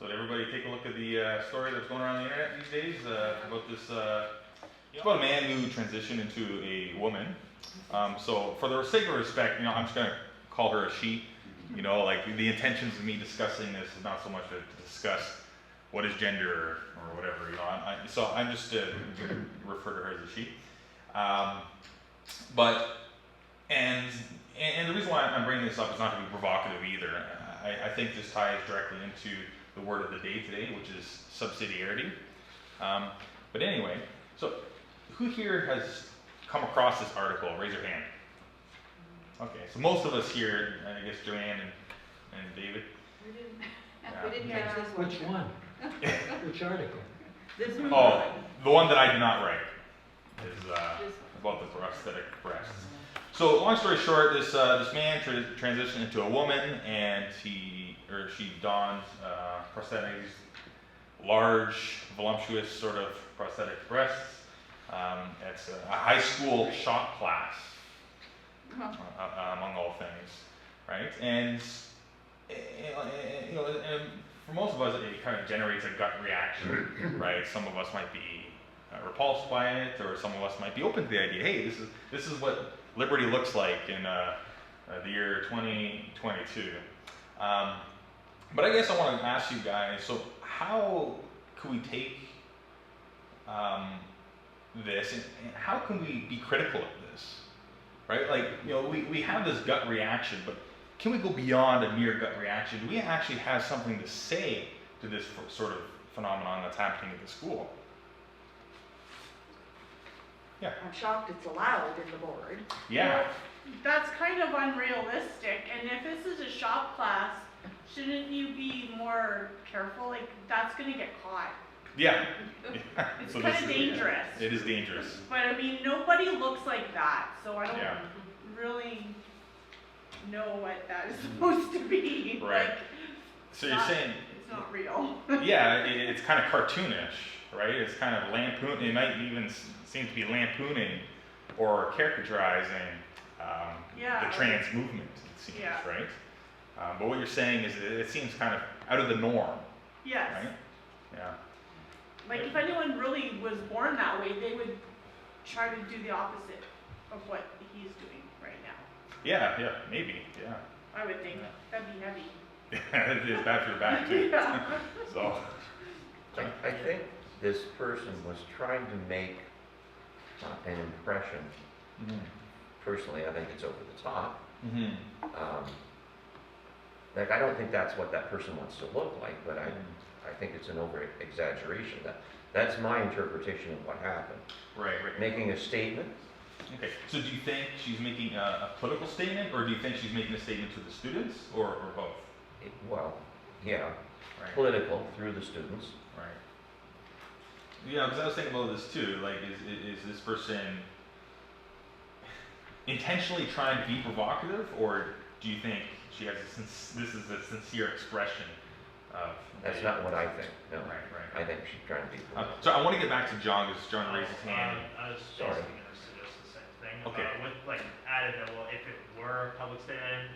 So did everybody take a look at the story that's going around the internet these days about this? It's about a man who transitioned into a woman. So for the sake of respect, I'm just gonna call her a she. Like the intentions of me discussing this is not so much to discuss what is gender or whatever. So I'm just gonna refer to her as a she. And the reason why I'm bringing this up is not to be provocative either. I think this ties directly into the word of the day today, which is subsidiarity. But anyway, so who here has come across this article? Raise your hand. Okay, so most of us here, I guess Joanne and David. We didn't. Yeah. We didn't catch this one. Which one? Which article? This one. Oh, the one that I did not write is about the prosthetic breasts. So long story short, this man transitioned into a woman, and she donned prosthetics, large, voluptuous sort of prosthetic breasts. It's a high school shop class, among all things, right? And for most of us, it kind of generates a gut reaction, right? Some of us might be repulsed by it, or some of us might be open to the idea. Hey, this is what liberty looks like in the year 2022. But I guess I want to ask you guys, so how can we take this and how can we be critical of this, right? Like, we have this gut reaction, but can we go beyond a mere gut reaction? Do we actually have something to say to this sort of phenomenon that's happening at the school? Yeah. I'm shocked it's allowed in the board. Yeah. Well, that's kind of unrealistic, and if this is a shop class, shouldn't you be more careful? Like, that's gonna get caught. Yeah. It's So kind this of is- dangerous. It is dangerous. But I mean, nobody looks like that, so I don't Yeah. really know what that is supposed to be. Right. Like, So you're not- saying, it's not real. yeah, it's kind of cartoonish, right? It's kind of lampoon. It might even seem to be lampooning or caricaturizing Yeah. the trans movement. It seems, Yeah. right? But what you're saying is that it seems kind of out of the norm, Yes. right? Yeah. Like, if anyone really was born that way, they would try to do the opposite of what he's doing right now. Yeah. Maybe. Yeah. I would think. Yeah. That'd be heavy. It is bad for your back too. Yeah. So. I think this person was trying to make an impression. Mhm. Personally, I think it's over the top. Mhm. Like, I don't think that's what that person wants to look like, but I think it's an over exaggeration. That's my interpretation of what happened. Right. Making a statement. Okay. So do you think she's making a political statement, or do you think she's making a statement to the students, or both? Well, yeah, Right. political through the students. Right. Yeah, because I was thinking about this too. Like, is this person intentionally trying to be provocative, or do you think she has this is a sincere expression of? That's not what I think. No, Right. I think she's trying to be. So I want to get back to John because John raised his hand. I was Sorry. basically going to suggest the same thing. Okay. With like added that, well, if it were a public statement,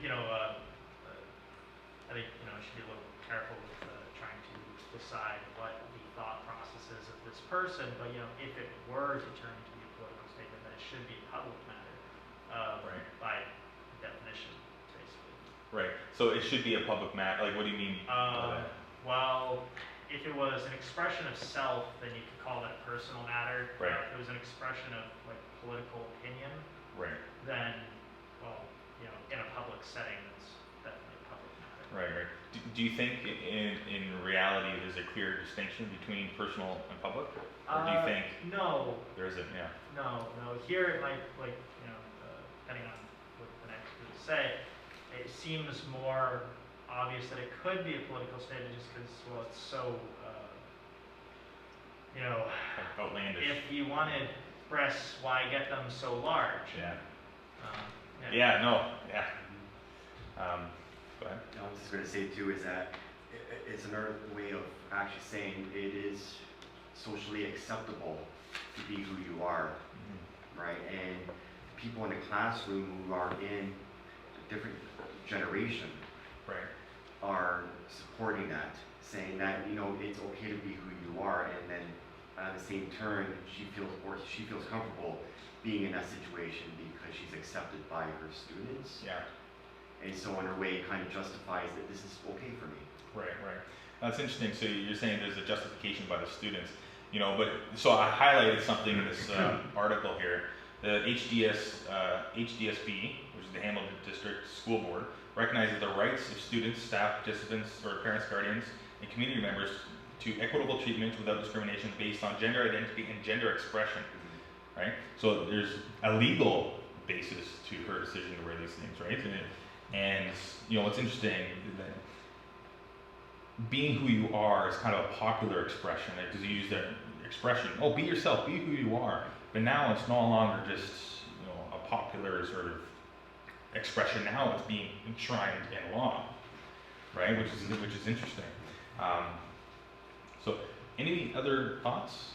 I think we should be a little careful with trying to decide what the thought process is of this person. But if it were determined to be a political statement, then it should be a public matter, Right. by definition, basically. Right. So it should be a public matter. Like, what do you mean? by that? Well, if it was an expression of self, then you could call that a personal matter. Right. If it was an expression of like political opinion, Right. then, well, in a public setting, it's definitely a public matter. Right. Do you think in reality there's a clear distinction between personal and public, or do you think No, there isn't? Yeah. no. Here it might, depending on what the next would say, it seems more obvious that it could be a political statement just because, well, it's so, Outlandish. if you wanted breasts, why get them so large? Yeah. Yeah. No. Yeah. Go ahead. I was just going to say too is that it's another way of actually saying it is socially acceptable to be who you are, right? And people in the classroom who are in a different generation Right. are supporting that, saying that, you know, it's okay to be who you are, and then at the same turn, she feels comfortable being in that situation because she's accepted by her students. Yeah. And so in a way, it kind of justifies that this is okay for me. Right, right. That's interesting. So you're saying there's a justification by the students, you know. But so I highlighted something in this article here. The HDSB, which is the Hamilton District School Board, recognizes the rights of students, staff, participants, or parents, guardians, and community members to equitable treatment without discrimination based on gender identity and gender expression. Right. So there's a legal basis to her decision to wear these things, right? And you know what's interesting is that being who you are is kind of a popular expression, because you use that expression, oh, be yourself, be who you are. But now it's no longer just, you know, a popular sort of expression. Now it's being enshrined in law, right? Which is interesting. So, any other thoughts?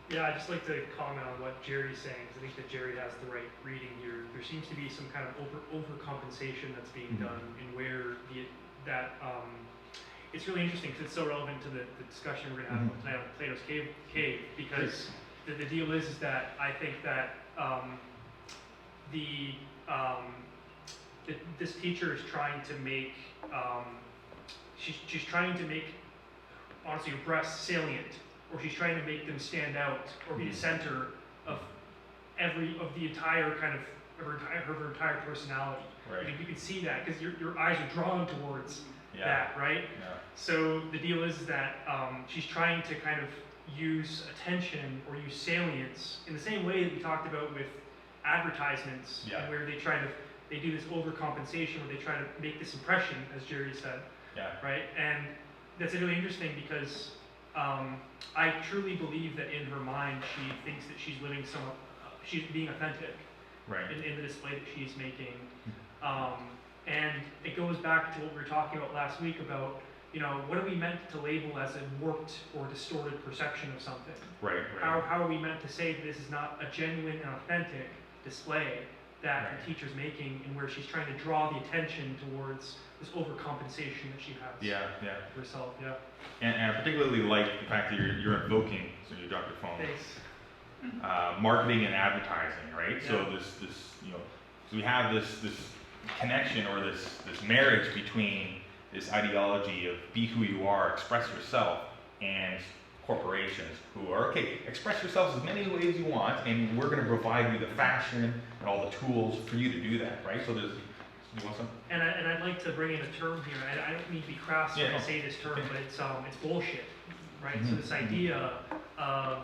Yeah, I'd just like to comment on what Jerry's saying, because I think that Jerry has the right reading here. There seems to be some kind of overcompensation that's being done in where it's really interesting because it's so relevant to the discussion we're going to have tonight on Plato's Cave, because the deal is that I think that this teacher is trying to make she's trying to make, honestly, her breasts salient, or she's trying to make them stand out or be the center of the entire kind of her entire personality. Right. You can see that because your eyes are drawn towards that, right? Yeah. So the deal is that she's trying to kind of use attention or use salience in the same way that we talked about with advertisements, where they do this overcompensation, where they try to make this impression, as Jerry said, right? And that's really interesting because I truly believe that in her mind she thinks that she's living she's being authentic, right, in the display that she's making. And it goes back to what we were talking about last week about, you know, what are we meant to label as a warped or distorted perception of something? Right. How are we meant to say that this is not a genuine and authentic display that the teacher's making, and where she's trying to draw the attention towards this overcompensation that she has herself, And I particularly like the fact that you're invoking, so you dropped your phone. Thanks. Marketing and advertising, right? So this you know, so we have this connection or this marriage between this ideology of be who you are, express yourself, and corporations who are, okay, express yourself as many ways you want, and we're going to provide you the fashion and all the tools for you to do that, right? So there's, you want something? And I'd like to bring in a term here. I don't mean to be crass when I say this term, but it's bullshit, right? So this idea of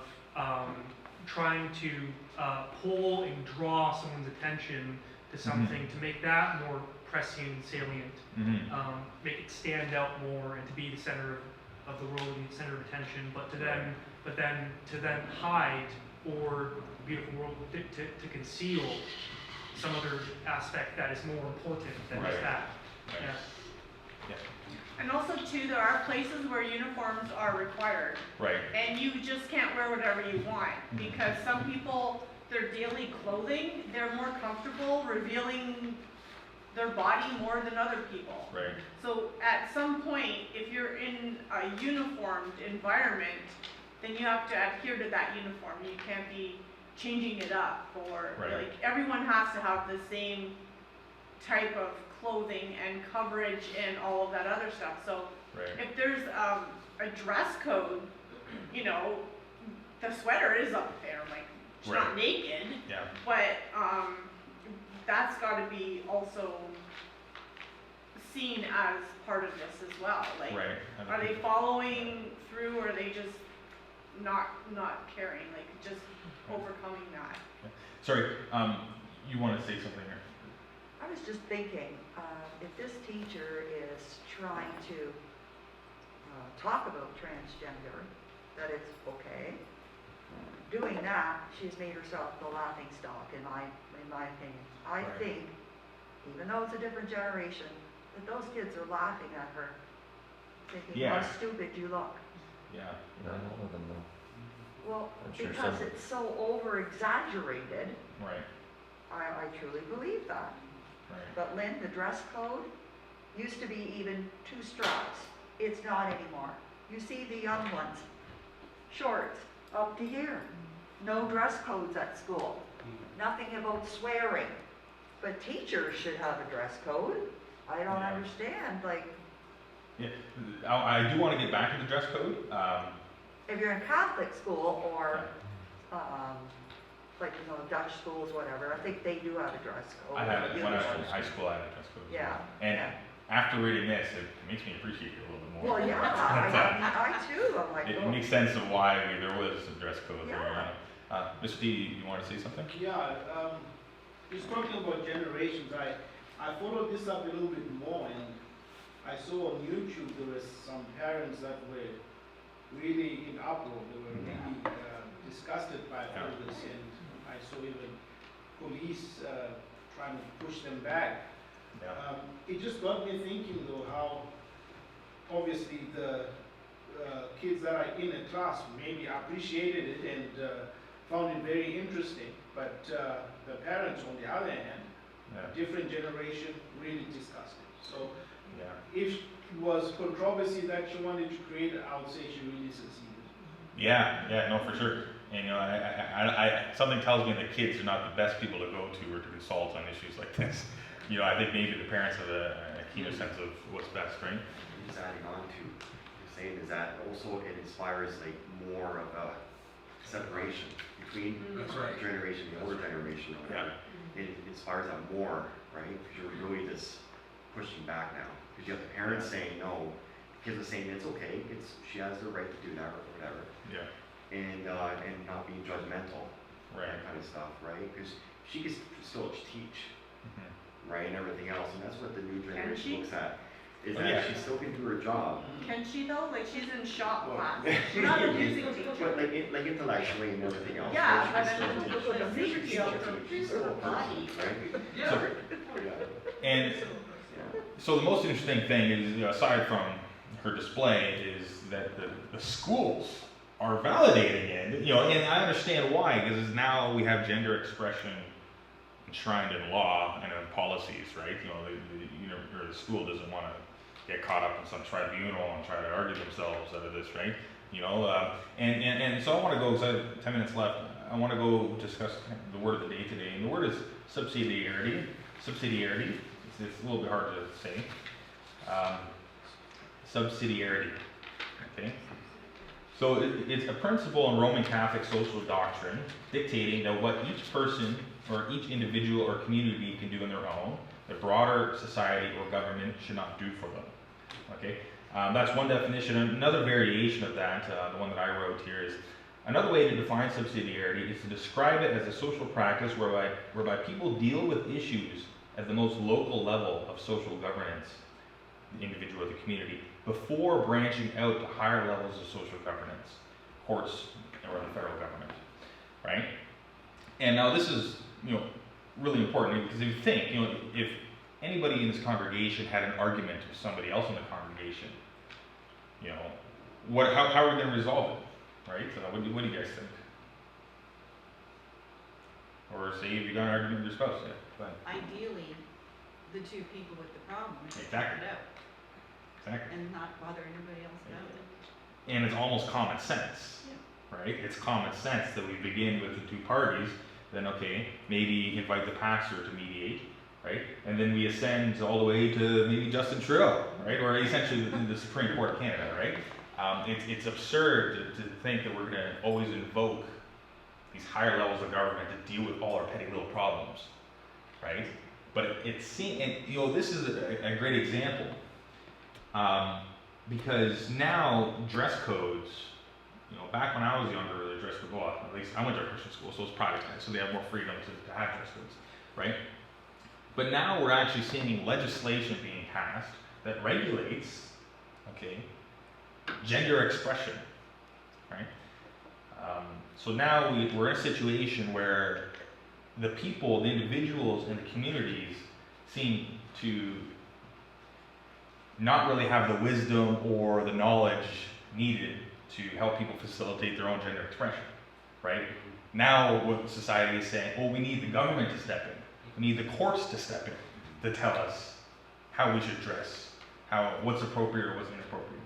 trying to pull and draw someone's attention to something, to make that more prescient and salient, make it stand out more, and to be the center of the world and the center of attention, but then to hide, or the beautiful world to conceal some other aspect that is more important than just that. And also too, there are places where uniforms are required. Right. And you just can't wear whatever you want, because some people, their daily clothing, they're more comfortable revealing their body more than other people. Right. So at some point, if you're in a uniformed environment, then you have to adhere to that uniform. You can't be changing it up, or like everyone has to have the same type of clothing and coverage and all of that other stuff. So if there's a dress code, you know, the sweater is up there, like it's not naked, but that's got to be also seen as part of this as well. Like, are they following through, or are they just not caring, like just overcoming that? Sorry, you want to say something here? I was just thinking, if this teacher is trying to talk about transgender, that it's okay, doing that, she's made herself the laughing stock, in my opinion. I think, even though it's a different generation, that those kids are laughing at her, thinking how stupid you look. Not all of them, though. Well, I'm sure because some. it's so over-exaggerated, Right. I truly believe that. Right. But Lynn, the dress code, Used to be even 2 straps. It's not anymore. You see the young ones, shorts up to here. No dress codes at school. Nothing about swearing. But teachers should have a dress code. I don't Yeah. understand, like, Yeah, I do want to get back to the dress code. if you're in Catholic school or, like, you know, Dutch schools, whatever, I think they do have a dress code. I had when I was in uniform. high school, I had a dress code. Yeah. And yeah. after reading this, it makes me appreciate it a little bit more. Well, yeah, I too, I'm like, It oh. makes sense of why there was a dress code there. Yeah. Mr. D, you want to say something? Yeah, just talking about generations, I followed this up a little bit more, and I saw on YouTube there was some parents that were really in uproar. They were really disgusted by all this, and I saw even police trying to push them back. Yeah. It just got me thinking though how obviously the kids that are in a class maybe appreciated it and found it very interesting, but the parents on the other hand, different generation, really disgusted. So if it was controversy that she wanted to create, I would say she really succeeded. Yeah, no, for sure. And you know, I something tells me that kids are not the best people to go to or to consult on issues like this. You know, I think maybe the parents have a keener sense of what's best, right? Just adding on to what you're saying is that also it inspires like more of a separation between That's right. generation, the older generation or whatever. It inspires that more, right? Because you're really just pushing back now. Because you have the parents saying no, kids are saying it's okay, she has the right to do that or whatever. Yeah. And not being judgmental, that kind of stuff, right? Because she can still teach, right, and everything else, and that's what the new generation looks at. Is that she still can do her job. Can she though? Like she's in shop Well, class. She's not a music teacher. But like intellectually and everything else. Yeah, right, but she I can mean, still the teach. music teacher, She's still a person, right? Yeah. And so the most interesting thing is, you know, aside from her display, is that the schools are validating it. You know, and I understand why, because now we have gender expression enshrined in law and in policies, right? You know, or the school doesn't want to get caught up in some tribunal and try to argue themselves out of this, right? You know, and so I want to go, because I have 10 minutes left, I want to go discuss the word of the day today, and the word is subsidiarity. Subsidiarity, it's a little bit hard to say. Subsidiarity, okay? So it's a principle in Roman Catholic social doctrine dictating that what each person or each individual or community can do on their own, the broader society or government should not do for them. Okay, that's one definition. Another variation of that, the one that I wrote here, is another way to define subsidiarity is to describe it as a social practice whereby people deal with issues at the most local level of social governance, the individual or the community, before branching out to higher levels of social governance, courts or the federal government, right? And now this is, you know, really important, because if you think, you know, if anybody in this congregation had an argument with somebody else in the congregation, you know, how are we going to resolve it, right? What do you guys think? Or say if you got an argument with your spouse, yeah, go ahead. Ideally, the two people with the problem would Exactly. figure it out Exactly. and not bother anybody else about it. And it's almost common sense, right? It's common sense that we begin with the two parties, then okay, maybe invite the pastor to mediate, right? And then we ascend all the way to maybe Justin Trudeau, right? Or essentially the Supreme Court of Canada, right? It's absurd to think that we're going to always invoke these higher levels of government to deal with all our petty little problems, right? But it seems, and you know, this is a great example, because now dress codes, you know, back when I was younger, the dress code, well, at least I went to a Christian school, so it's privatized, so they have more freedom to have dress codes, right? But now we're actually seeing legislation being passed that regulates, okay, gender expression, right? So now we're in a situation where the people, the individuals in the communities seem to not really have the wisdom or the knowledge needed to help people facilitate their own gender expression, right? Now what society is saying, well, we need the government to step in. We need the courts to step in to tell us how we should dress, what's appropriate or what's inappropriate,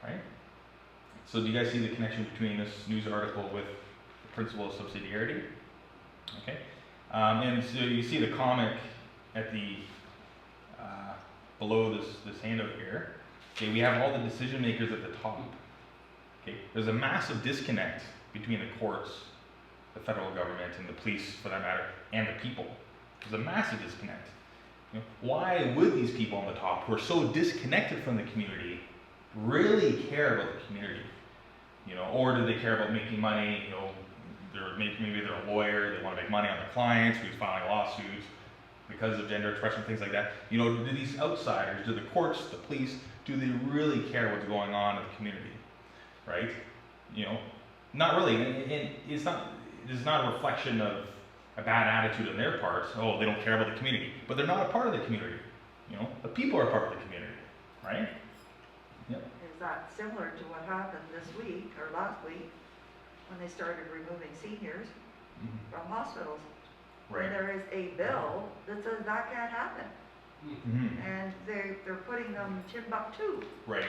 right? So do you guys see the connection between this news article with the principle of subsidiarity? Okay, and so you see the comic at the below this handout here. Okay, we have all the decision makers at the top. Okay, there's a massive disconnect between the courts, the federal government, and the police, for that matter, and the people. There's a massive disconnect. You know, why would these people on the top, who are so disconnected from the community, really care about the community? You know, or do they care about making money? You know, maybe they're a lawyer, they want to make money on their clients who's filing lawsuits because of gender expression, things like that. You know, do these outsiders, do the courts, the police, do they really care what's going on in the community, right? You know, not really. And it's not a reflection of a bad attitude on their part. Oh, they don't care about the community, but they're not a part of the community. You know, the people are part of the community, right? Yep. Is that similar to what happened this week or last week when they started removing seniors from hospitals? Right. And there is a bill that says that can't happen. And they're putting them Timbuktu. Right.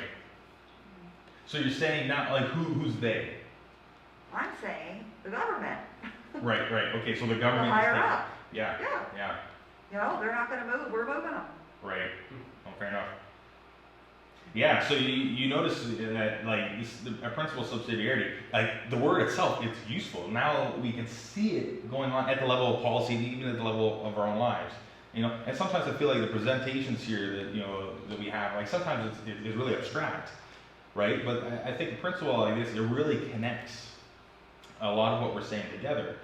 So you're saying not like who's they? I'm saying the government. Right. Okay. So the The government. higher is taking- up. Yeah. Yeah. You know, they're not gonna move, we're moving them. Right. Oh, fair enough. Yeah. So you notice that like a principle of subsidiarity, like the word itself, it's useful. Now we can see it going on at the level of policy, even at the level of our own lives. You know, and sometimes I feel like the presentations here that we have, like sometimes it's really abstract, right? But I think the principle like this, it really connects a lot of what we're saying together.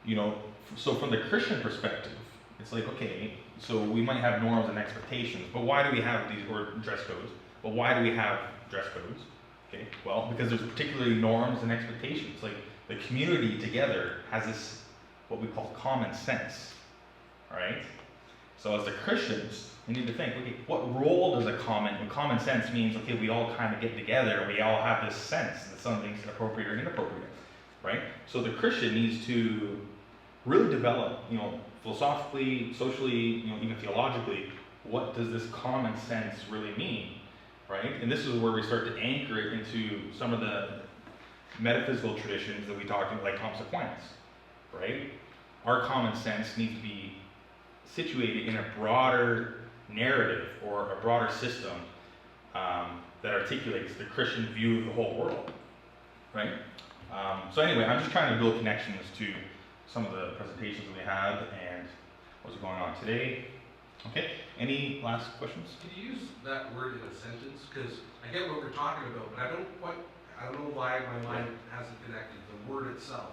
You know, so from the Christian perspective, it's like, okay, so we might have norms and expectations, but why do we have these, or dress codes, but why do we have dress codes? Okay, well, because there's particularly norms and expectations. Like the community together has this, what we call common sense, right? So as the Christians, we need to think, okay, what role does common sense means, okay, we all kind of get together, we all have this sense that something's appropriate or inappropriate, right? So the Christian needs to really develop, you know, philosophically, socially, you know, even theologically, what does this common sense really mean, right? And this is where we start to anchor it into some of the metaphysical traditions that we talked about, like Thomas Aquinas, right? Our common sense needs to be situated in a broader narrative or a broader system that articulates the Christian view of the whole world, right? So anyway, I'm just trying to build connections to some of the presentations that we have and what's going on today. Okay, any last questions? Can you use that word in a sentence? Because I get what we're talking about, but I don't know why my mind hasn't connected the word itself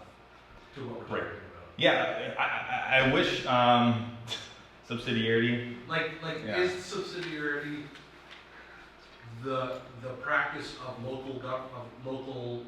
to what we're talking about. Yeah, I wish subsidiarity. Like Yeah. Is subsidiarity the practice of local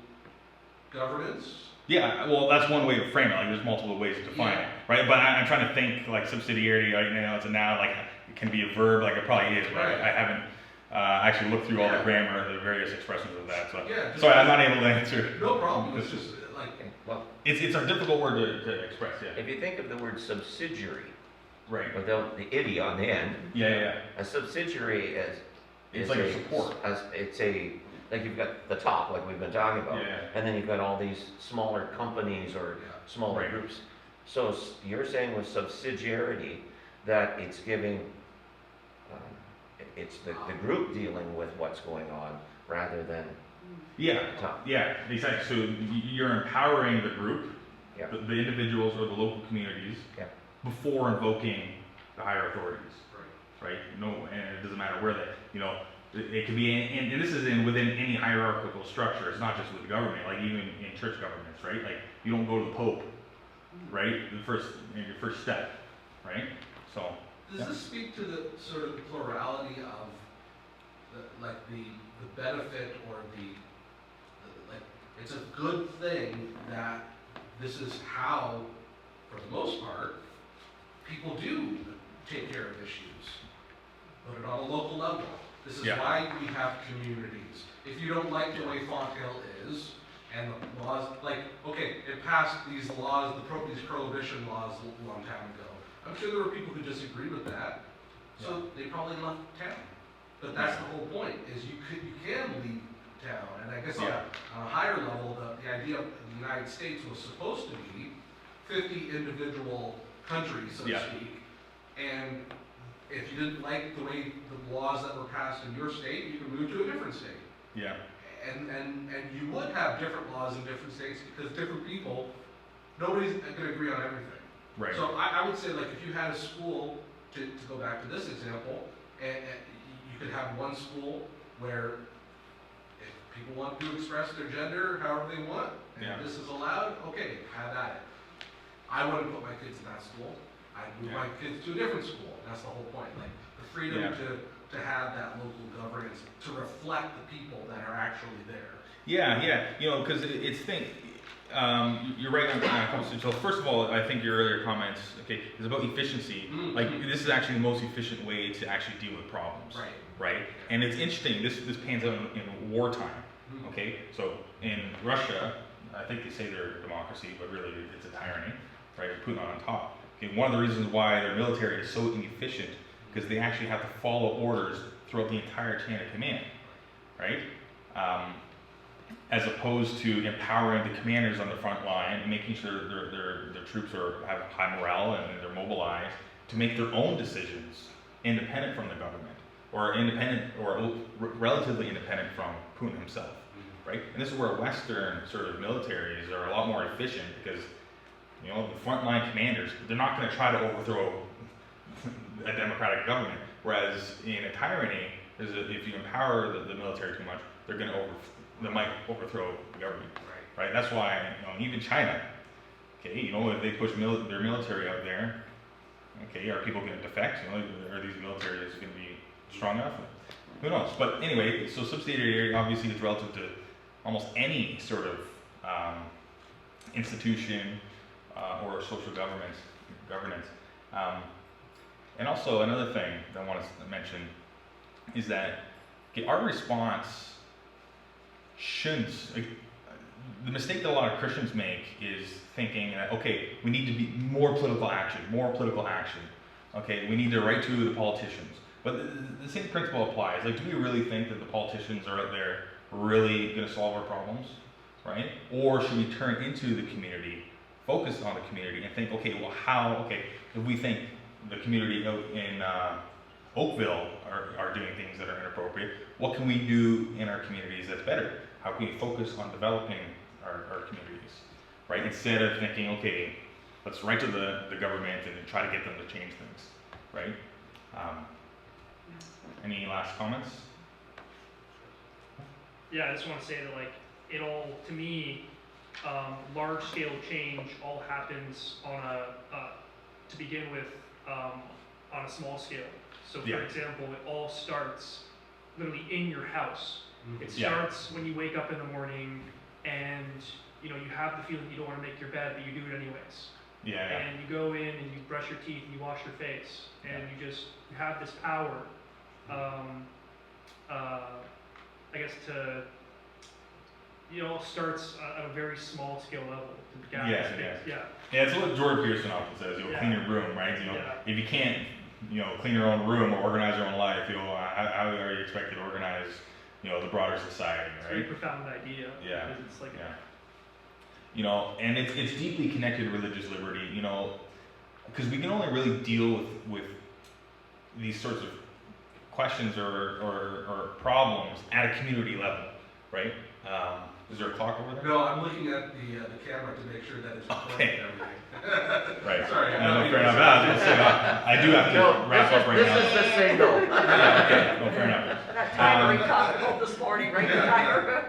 governance? Yeah, well, that's one way to frame it. Like, there's multiple ways to define it, right? But I'm trying to think like subsidiarity. Right now, it's a noun. Like, it can be a verb. Like, it probably is, but Right. I haven't actually looked through all the grammar, the various expressions of that. So, Yeah, sorry, I'm not able to answer. No problem. It's just like Well, It's a difficult word to express. Yeah. if you think of the word subsidiary, Right. without the "idy" on the end, Yeah. a subsidiary is It's like a support. It's like you've got the top, like we've been talking about, Yeah. and then you've got all these smaller companies or Yeah. smaller Right. groups. So you're saying with subsidiarity that it's giving, it's the group dealing with what's going on rather than Yeah. the top. Yeah. Exactly. So you're empowering the group, Yeah. the individuals or the local communities, Yeah. before invoking the higher authorities. right. Right? No, and it doesn't matter where they, you know, it could be, and this is within any hierarchical structure. It's not just with the government, like even in church governments, right? Like you don't go to the Pope, right? Your first step, right? So. Does Yeah. this speak to the sort of plurality of the benefit or like it's a good thing that this is how, for the most part, people do take care of issues, put it on a local level. This is Yeah. why we have communities. If you don't like the way Fonthill is, and the laws, like, okay, it passed these laws, these prohibition laws a long time ago. I'm sure there were people who disagree with that. So they probably left town. But that's the whole point, is you can leave town. And I guess on a higher level, the idea of the United States was supposed to be 50 individual countries, so to Yeah. speak. And if you didn't like the way the laws that were passed in your state, you could move to a different state. Yeah. And you would have different laws in different states because different people, nobody's gonna agree on everything. Right. So I would say, like, if you had a school, to go back to this example, and you could have one school where if people want to express their gender however they want, and Yeah. this is allowed, okay, have at it. I wouldn't put my kids in that school. I'd move my kids to a different school. That's the whole point, like, the freedom Yeah. to have that local governance, to reflect the people that are actually there. Yeah, yeah, because it's you're right on a couple of. So first of all, I think your earlier comments, okay, is about efficiency. Mhm. Like, this is actually the most efficient way to actually deal with problems. Right. Right? And it's interesting, this pans out in wartime, Mhm. okay? So in Russia, I think they say they're a democracy, but really it's a tyranny, right? Putin on top. Okay, one of the reasons why their military is so inefficient, because they actually have to follow orders throughout the entire chain of command, right? As opposed to empowering the commanders on the front line and making sure their troops have high morale and they're mobilized to make their own decisions independent from the government, or independent, or relatively independent from Putin himself, right? And this is where Western sort of militaries are a lot more efficient, because the frontline commanders, they're not going to try to overthrow a democratic government. Whereas in a tyranny, if you empower the military too much, they might overthrow the government. Right? That's why even China, okay, if they push their military out there, okay, are people going to defect? Are these militaries going to be strong enough? Who knows? But anyway, so subsidiary obviously is relative to almost any sort of institution or social governance. And also another thing that I want to mention is that our response shouldn't. The mistake that a lot of Christians make is thinking that, okay, we need to be more political action. Okay, we need to write to the politicians. But the same principle applies. Like, do we really think that the politicians are out there really going to solve our problems, right? Or should we turn into the community, focus on the community, and think, okay, well, if we think the community out in Oakville are doing things that are inappropriate, what can we do in our communities that's better? How can we focus on developing our communities, right? Instead of thinking, okay, let's write to the government and try to get them to change things, right? Any last comments? Yeah, I just want to say that to me, large scale change all happens to begin with, on a small scale. So for example, it all starts literally in your house. It starts when you wake up in the morning and you have the feeling you don't want to make your bed, but you do it anyways. And you go in and you brush your teeth and you wash your face, and you have this power, I guess it all starts at a very small scale level. Yeah, it's what Jordan Peterson often says, clean your room, right? If you can't, clean your own room or organize your own life, how are you expected to organize, the broader society, right? It's a very profound idea. Yeah. Because it's like, and it's deeply connected to religious liberty, because we can only really deal with these sorts of questions or problems at a community level, right? Is there a clock over there? No, I'm looking at the camera to make sure that it's recording everything. Right. Sorry. Fair enough. I do have to wrap up right now. This is the signal. Fair enough. That timer we talked about this morning, right? The timer.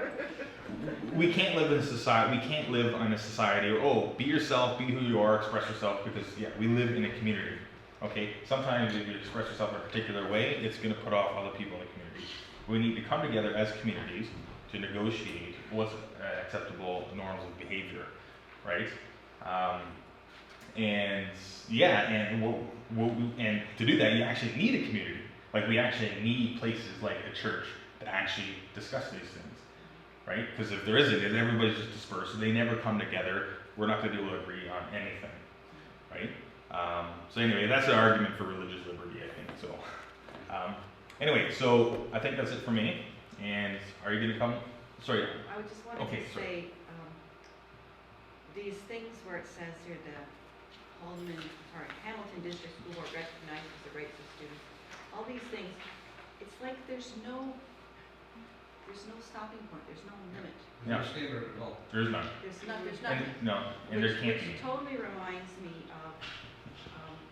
We can't live in a society. We can't live in a society. Be yourself, be who you are, express yourself. Because we live in a community. Okay. Sometimes if you express yourself in a particular way, it's going to put off other people in the community. We need to come together as communities to negotiate what's acceptable norms of behavior, right? And to do that, you actually need a community. Like, we actually need places like a church to actually discuss these things, right? Because if there isn't, if everybody's just dispersed, they never come together, we're not going to be able to agree on anything, right? So anyway, that's an argument for religious liberty, I think. So anyway, so I think that's it for me. And are you going to come? Sorry. I would just wanted Okay, to sorry. say, these things where it says here, Hamilton District School Board recognizes the rights of students, all these things, it's like there's no stopping point, there's no limit. Yeah. No standard at all. There's none. There's nothing. And, no, and there can't be. Which totally reminds me of,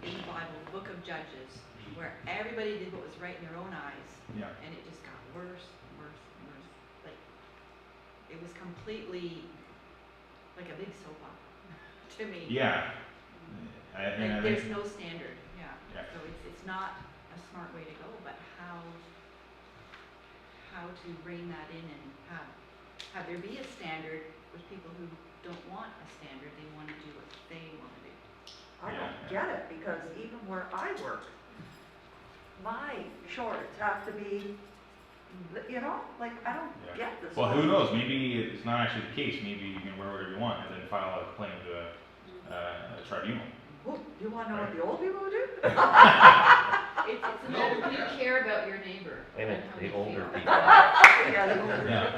in the Bible, the book of Judges, where everybody did what was right in their own eyes, Yeah. and it just got worse and worse and worse. Like, it was completely like a big soap opera to me. Yeah. Like, there's no standard, yeah. Yeah. So it's not a smart way to go, but how to bring that in and have there be a standard with people who don't want a standard, they want to do what they want to do. I don't get it, because even where I work, my shorts have to be, you know, like, I don't get this. Well, who knows? Maybe it's not actually the case. Maybe you can wear whatever you want and then file a complaint to a tribunal. Well, you want to know what the old people do? It's a matter of you care about your neighbor. And how the you older feel. people. Yeah, the older Yeah.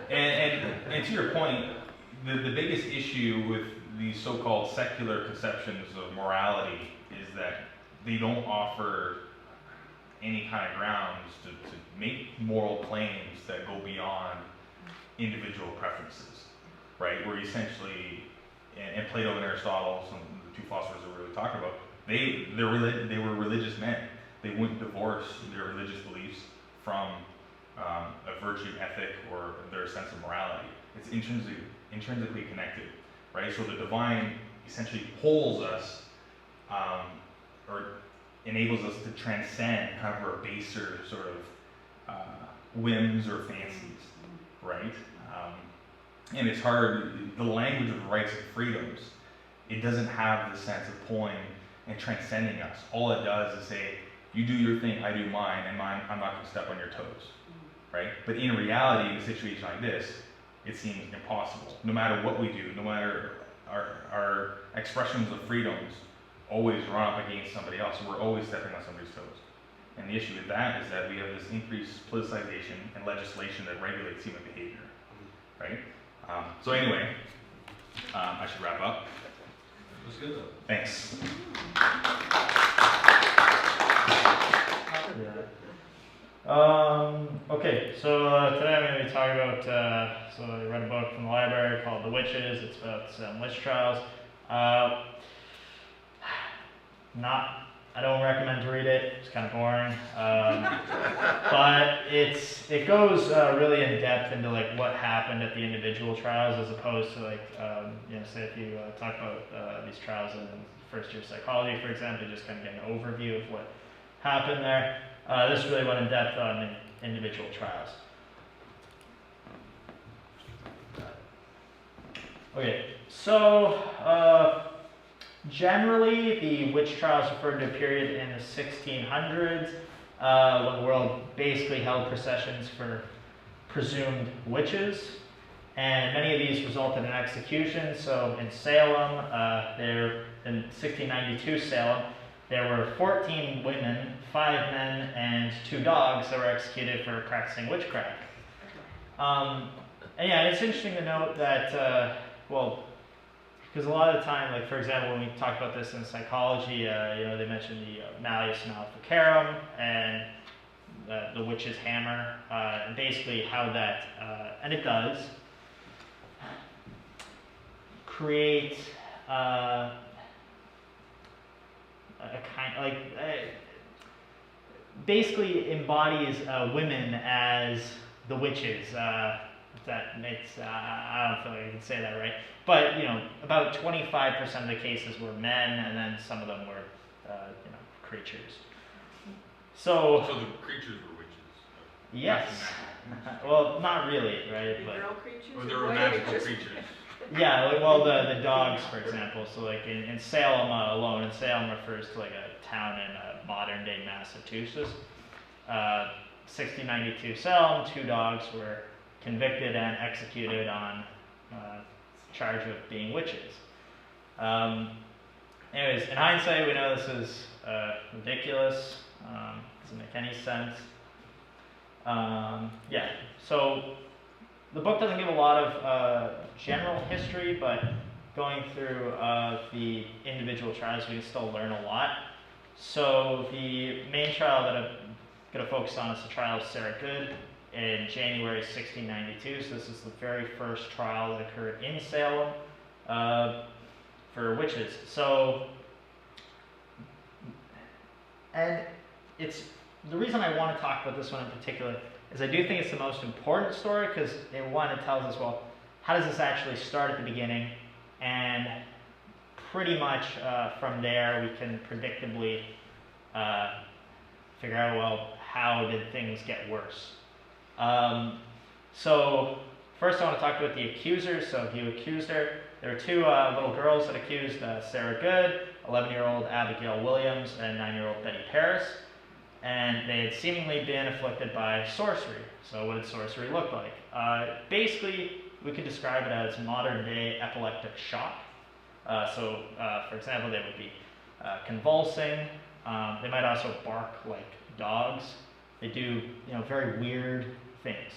And to your point, the biggest issue with these so-called secular conceptions of morality is that they don't offer any kind of grounds to make moral claims that go beyond individual preferences, right? Where essentially, and Plato and Aristotle, some of the two philosophers that we're really talking about, they were religious men. They wouldn't divorce their religious beliefs from a virtue ethic or their sense of morality. It's intrinsically connected, right? So the divine essentially pulls us, or enables us to transcend kind of our baser sort of whims or fancies, right? And it's hard, the language of rights and freedoms, it doesn't have the sense of pulling and transcending us. All it does is say, you do your thing, I do mine, and mine, I'm not going to step on your toes, right? But in reality, in a situation like this, it seems impossible. No matter what we do, no matter our expressions of freedoms, always run up against somebody else. We're always stepping on somebody's toes. And the issue with that is that we have this increased politicization and legislation that regulates human behavior, right? So anyway, I should wrap up. It was good though. Thanks. Okay, so today I'm going to be talking about, so I read a book from the library called The Witches. It's about some witch trials. I don't recommend to read it, it's kind of boring. But it goes really in depth into like what happened at the individual trials, as opposed to like, say if you talk about these trials in first year psychology, for example, just kind of get an overview of what happened there. This really went in depth on individual trials. Okay, so generally the witch trials refer to a period in the 1600s when the world basically held processions for presumed witches, and many of these resulted in executions. So in Salem, in 1692 Salem, there were 14 women, 5 men, and 2 dogs that were executed for practicing witchcraft. And yeah, it's interesting to note that, because a lot of the time, like for example, when we talk about this in psychology, they mention the Malleus Maleficarum and the witch's hammer, and basically how that, and it does, create basically embodies women as the witches. That makes, I don't feel like I can say that right, but about 25% of the cases were men, and then some of them were, creatures. So the creatures were witches. yes, well, not really, right? But Girl creatures? Or there were magical creatures. yeah, well, the dogs, for example. So like in Salem alone, and Salem refers to like a town in modern day Massachusetts. 1692 Salem, 2 dogs were convicted and executed on charge of being witches. Anyways, in hindsight, we know this is ridiculous. Doesn't make any sense. Yeah, so the book doesn't give a lot of general history, but going through the individual trials, we can still learn a lot. So the main trial that I'm going to focus on is the trial of Sarah Good in January 1692. So this is the very first trial that occurred in Salem for witches. So, and it's the reason I want to talk about this one in particular is I do think it's the most important story because it tells us, well, how does this actually start at the beginning, and pretty much from there we can predictably figure out, well, how did things get worse. So first I want to talk about the accusers. So who accused her? There were two little girls that accused Sarah Good, 11-year-old Abigail Williams and 9-year-old Betty Paris. And they had seemingly been afflicted by sorcery. So what did sorcery look like? Basically, we could describe it as modern-day epileptic shock. For example, they would be convulsing. They might also bark like dogs. They do, very weird things.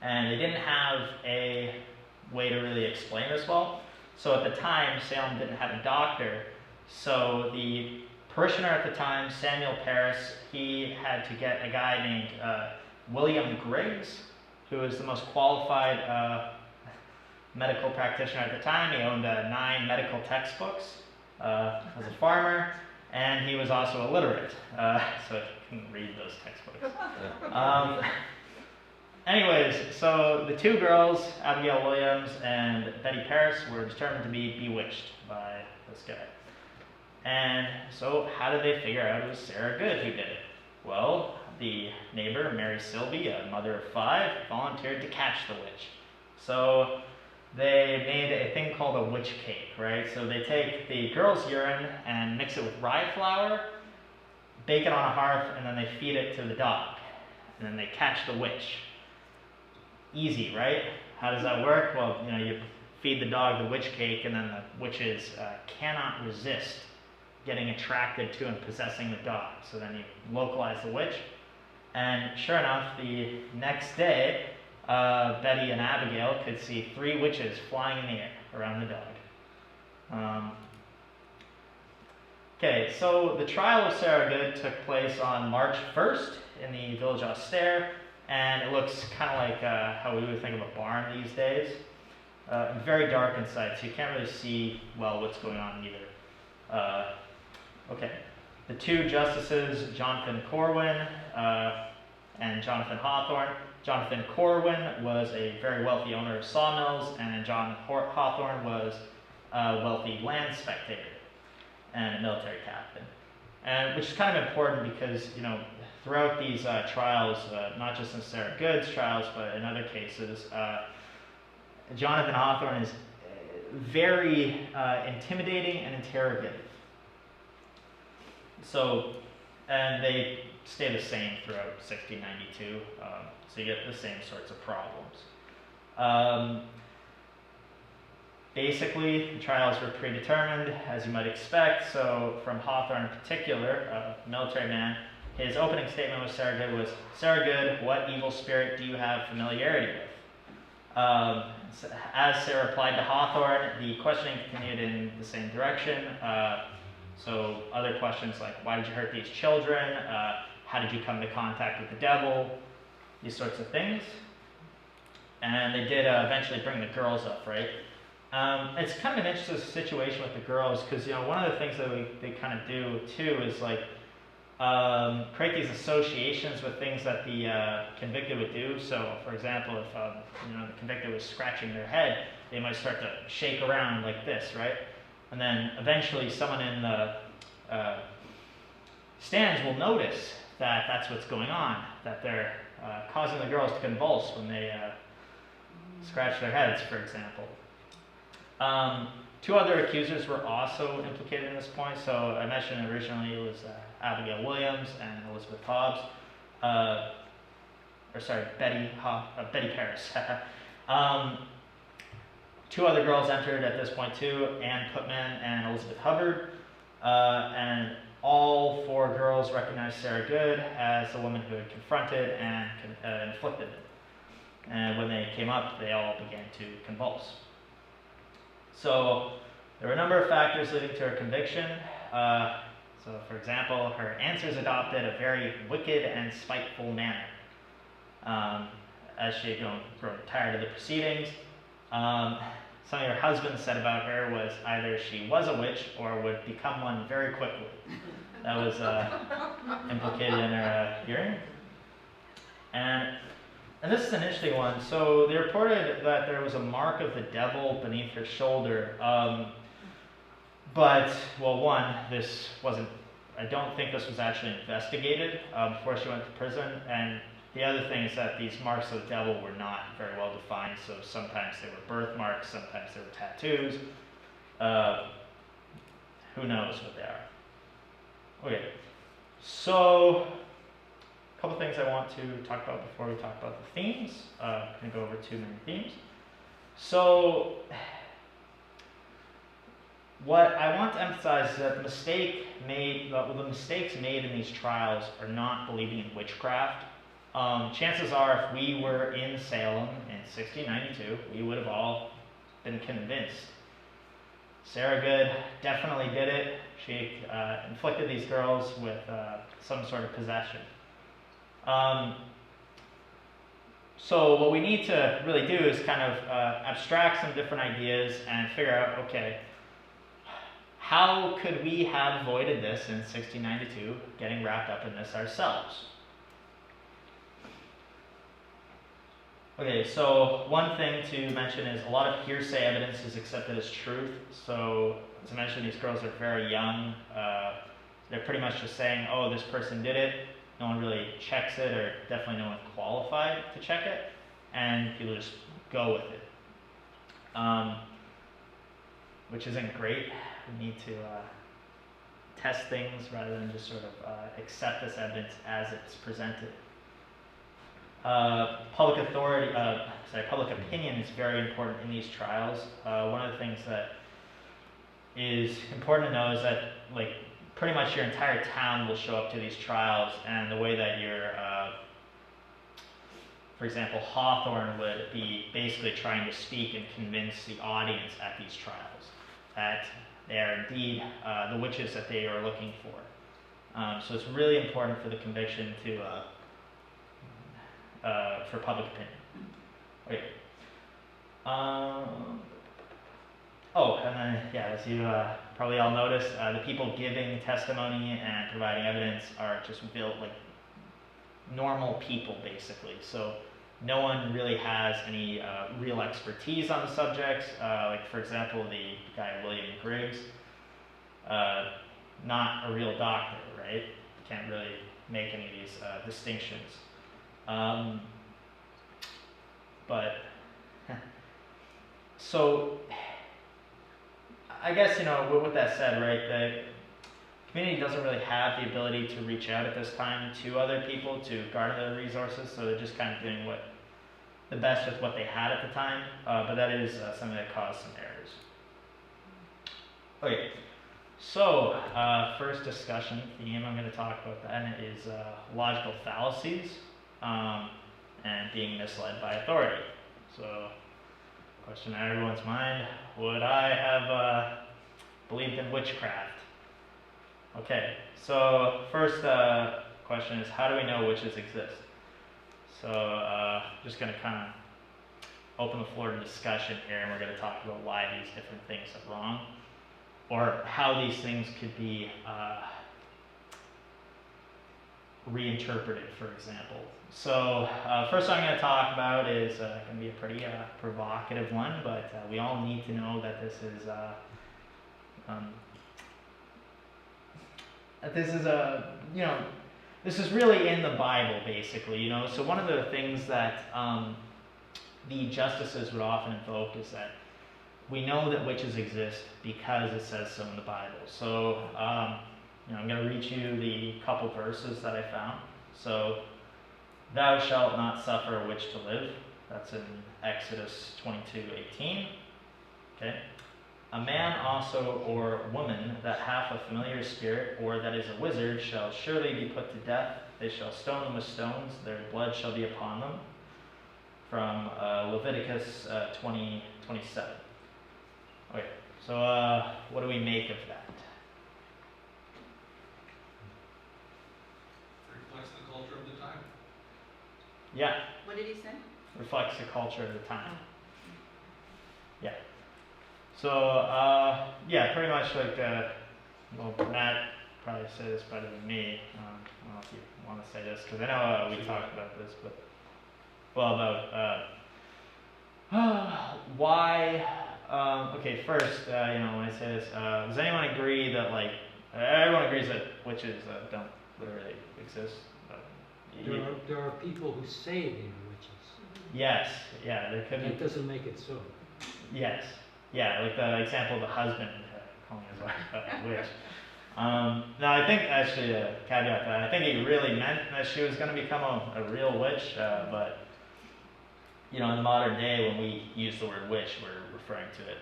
And they didn't have a way to really explain this well. So at the time, Salem didn't have a doctor. So the parishioner at the time, Samuel Paris, he had to get a guy named William Griggs, who was the most qualified medical practitioner at the time. He owned 9 medical textbooks as a farmer, and he was also illiterate, so he couldn't read those textbooks. Anyways, so the two girls, Abigail Williams and Betty Paris, were determined to be bewitched by this guy. And so how did they figure out it was Sarah Good who did it? Well, the neighbor, Mary Silby, a mother of 5, volunteered to catch the witch. So they made a thing called a witch cake, right? So they take the girl's urine and mix it with rye flour, bake it on a hearth, and then they feed it to the dog. And then they catch the witch. Easy, right? How does that work? Well, you feed the dog the witch cake, and then the witches cannot resist getting attracted to and possessing the dog. So then you localize the witch. And sure enough, the next day, Betty and Abigail could see 3 witches flying in the air around the dog. Okay, so the trial of Sarah Good took place on March 1st in the village austere, and it looks kind of like how we would think of a barn these days. Very dark inside, so you can't really see well what's going on either. Okay, the 2 justices, Jonathan Corwin and Jonathan Hawthorne. Jonathan Corwin was a very wealthy owner of sawmills, and John Hawthorne was a wealthy land spectator and a military captain. And which is kind of important because, throughout these trials, not just in Sarah Good's trials, but in other cases, Jonathan Hawthorne is very intimidating and interrogative. So, and they stay the same throughout 1692, so you get the same sorts of problems. Basically, the trials were predetermined, as you might expect. So from Hawthorne in particular, a military man, his opening statement with Sarah Good was, "Sarah Good, what evil spirit do you have familiarity with?" As Sarah replied to Hawthorne, the questioning continued in the same direction. So other questions like, why did you hurt these children? How did you come into contact with the devil? These sorts of things. And they did eventually bring the girls up, right? It's kind of an interesting situation with the girls because, one of the things that they kind of do too is like create these associations with things that the convicted would do. So, for example, if the convicted was scratching their head, they might start to shake around like this, right? And then eventually someone in the stands will notice that that's what's going on, that they're causing the girls to convulse when they scratch their heads, for example. 2 other accusers were also implicated in this point. So I mentioned originally it was Abigail Williams and Elizabeth Hobbs, Betty Paris. Two other girls entered at this point too, Ann Putman and Elizabeth Hubbard, and all 4 girls recognized Sarah Good as the woman who had confronted and inflicted it. And when they came up, they all began to convulse. So there were a number of factors leading to her conviction. So for example, her answers adopted a very wicked and spiteful manner. As she had grown tired of the proceedings, something her husband said about her was either she was a witch or would become one very quickly. That was implicated in her hearing. And this is an interesting one. So they reported that there was a mark of the devil beneath her shoulder. But, well, one, this wasn't, I don't think this was actually investigated before she went to prison. And the other thing is that these marks of the devil were not very well defined. So sometimes they were birthmarks, sometimes they were tattoos. Who knows what they are? Okay, so a couple things I want to talk about before we talk about the themes. I'm going to go over 2 main themes. So what I want to emphasize is that the mistakes made in these trials are not believing in witchcraft. Chances are, if we were in Salem in 1692, we would have all been convinced. Sarah Good definitely did it. She inflicted these girls with some sort of possession. So what we need to really do is kind of abstract some different ideas and figure out, okay, how could we have avoided this in 1692, getting wrapped up in this ourselves? Okay, so one thing to mention is a lot of hearsay evidence is accepted as truth. So to mention, these girls are very young. They're pretty much just saying, oh, this person did it. No one really checks it, or definitely no one qualified to check it. And people just go with it, which isn't great. We need to test things rather than just sort of accept this evidence as it's presented. Public opinion is very important in these trials. One of the things that is important to know is that, like, pretty much your entire town will show up to these trials, and the way that for example, Hawthorne would be basically trying to speak and convince the audience at these trials that they are indeed the witches that they are looking for. So it's really important for the conviction to for public opinion. Okay. And then, yeah, as you probably all noticed, the people giving testimony and providing evidence are just built like normal people, basically. So no one really has any real expertise on the subjects. Like, for example, the guy William Griggs, not a real doctor, right? Can't really make any of these distinctions. So I guess, with that said, right, the community doesn't really have the ability to reach out at this time to other people to garner the resources, so they're just kind of doing the best with what they had at the time, but that is something that caused some errors. Okay, so first discussion theme I'm going to talk about then is logical fallacies and being misled by authority. So, question on everyone's mind, would I have believed in witchcraft? Okay, so first question is, how do we know witches exist? So just going to kind of open the floor to discussion here, and we're going to talk about why these different things are wrong, or how these things could be reinterpreted, for example. So first I'm going to talk about is going to be a pretty provocative one, but we all need to know that this is really in the Bible, basically. So one of the things that the justices would often invoke is that we know that witches exist because it says so in the Bible. So I'm going to read you the couple verses that I found. So, thou shalt not suffer a witch to live. That's in Exodus 22:18. Okay. A man also or woman that hath a familiar spirit or that is a wizard shall surely be put to death. They shall stone them with stones. Their blood shall be upon them. From Leviticus 20:27. Okay, so what do we make of that? Reflects the culture of the time. Yeah, What did he say? reflects the culture of the time. Yeah. So, yeah, pretty much like, well, Matt probably said this better than me. I don't know if you want to say this, because I know we talked about this, but, well, about why, okay, first, you know, when I say this, does anyone agree that, like, everyone agrees that witches don't literally exist? There are people who say they are witches. Yes, yeah, there could be. That doesn't make it so. Yes. Yeah, like the example of the husband calling his wife a witch. No, I think actually to caveat that, I think he really meant that she was going to become a real witch, but you know, in the modern day when we use the word witch, we're referring to it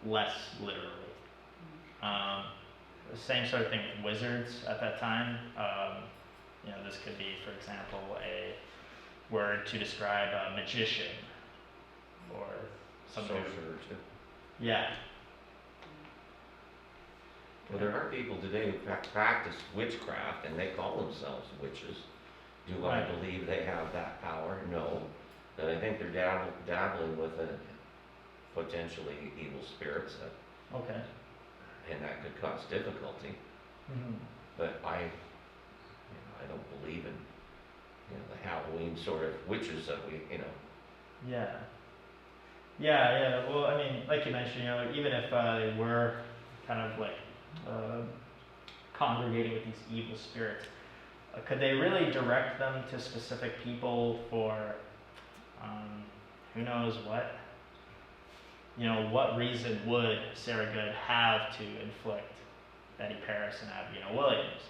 less literally. The same sort of thing with wizards at that time. You know, this could be, for example, a word to describe a magician. Or something. Sorcerer too. Yeah. Well, there are people today who practice witchcraft and they call themselves witches. Do I Right. believe they have that power? No. But I think they're dabbling with potentially evil spirits, Okay. and that could cause difficulty. Mm-hmm. But I don't believe in, the Halloween sort of witches that Yeah. Yeah. Well, I mean, like you mentioned, you know, even if they were kind of like congregating with these evil spirits, could they really direct them to specific people for who knows what? You know, what reason would Sarah Good have to inflict Betty Paris and Abigail Williams?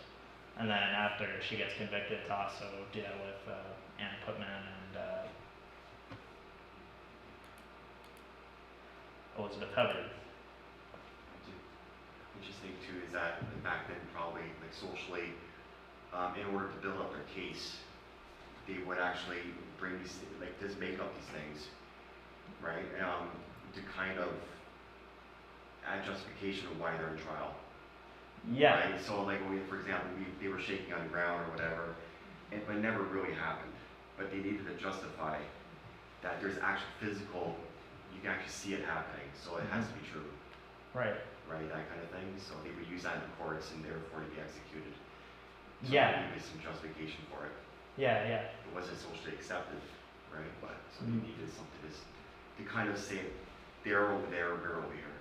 And then after she gets convicted, to also deal with Ann Putman and Elizabeth Hubbard. Interesting too is that back then probably like socially, in order to build up their case, they would actually bring these like just make up these things, right? To kind of add justification of why they're in trial. Yeah. Right? So like for example, they were shaking on the ground or whatever, but it never really happened. But they needed to justify that there's actual physical, you can actually see it happening, so it has to be true. Right. Right, that kind of thing. So they would use that in the courts and therefore to be executed. So Yeah. there needed some justification for it. Yeah. It wasn't socially accepted, right? But so they needed something to kind of say they're over there, we're over here.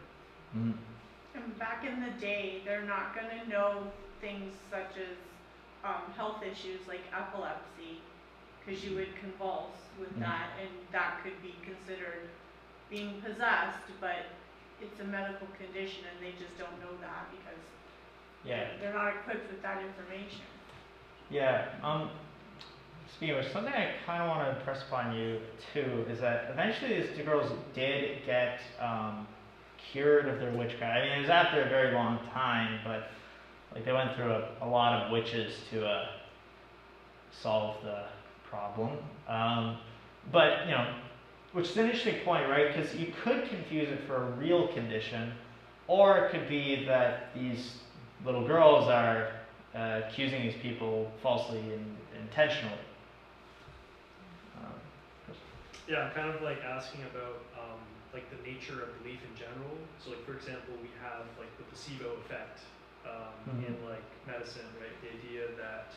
Mm-hmm. And back in the day, they're not gonna know things such as health issues like epilepsy, because you would convulse with that, and that could be considered being possessed, but it's a medical condition and they just don't know that because they're not equipped with that information. Yeah. Speaking of which, something I kind of want to impress upon you too is that eventually these two girls did get cured of their witchcraft. I mean, it was after a very long time, but like they went through a lot of witches to solve the problem. But you know, which is an interesting point, right? Because you could confuse it for a real condition, or it could be that these little girls are accusing these people falsely and intentionally. Yeah, I'm kind of like asking about like the nature of belief in general. So like for example, we have like the placebo effect in like medicine, right? The idea that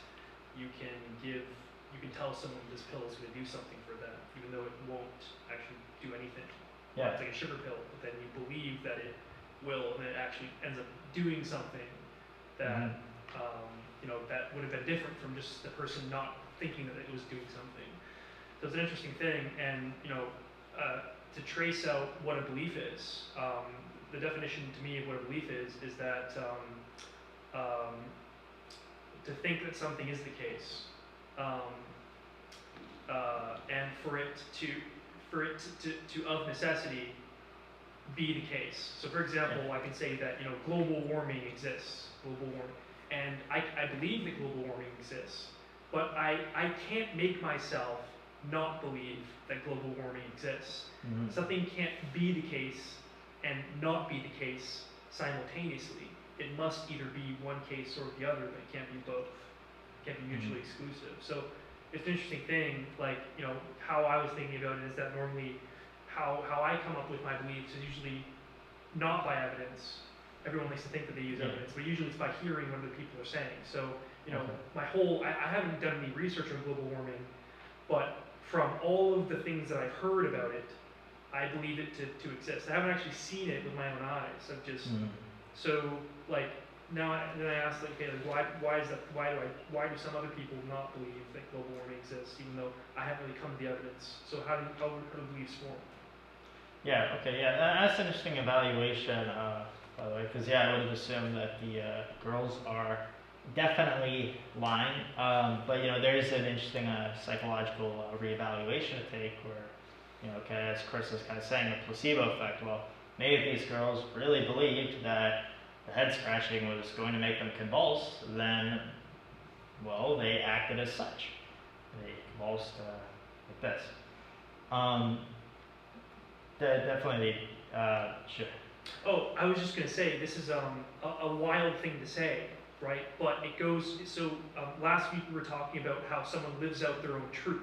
you can tell someone this pill is going to do something for them, even though it won't actually do anything. Yeah. It's like a sugar pill, but then you believe that it will, and it actually ends up doing something that you know, that would have been different from just the person not thinking that it was doing something. So it's an interesting thing, and you know, to trace out what a belief is, the definition to me of what a belief is that to think that something is the case, and for it to of necessity be the case. So for example, I can say that, global warming exists, and I believe that global warming exists, but I can't make myself not believe that global warming exists. Mhm. Something can't be the case and not be the case simultaneously. It must either be one case or the other, but it can't be both. It can't be mutually exclusive. So it's an interesting thing, like, how I was thinking about it is that normally how I come up with my beliefs is usually not by evidence. Everyone likes to think that they use evidence, but usually it's by hearing what other people are saying. So, I haven't done any research on global warming, but from all of the things that I've heard about it, I believe it to exist. I haven't actually seen it with my own eyes. I've just, so, like, then I asked, like, okay, like, why do some other people not believe that global warming exists, even though I haven't really come to the evidence? So how do beliefs form? Yeah, okay, yeah, that's an interesting evaluation, by the way, because, I would have assumed that the girls are definitely lying, but, there is an interesting psychological reevaluation to take where, okay, as Chris was kind of saying, the placebo effect, well, maybe if these girls really believed that the head scratching was going to make them convulse, then, well, they acted as such. They convulsed like this. Definitely, sure. Oh, I was just going to say, this is a wild thing to say, right? But it goes, so last week we were talking about how someone lives out their own truth.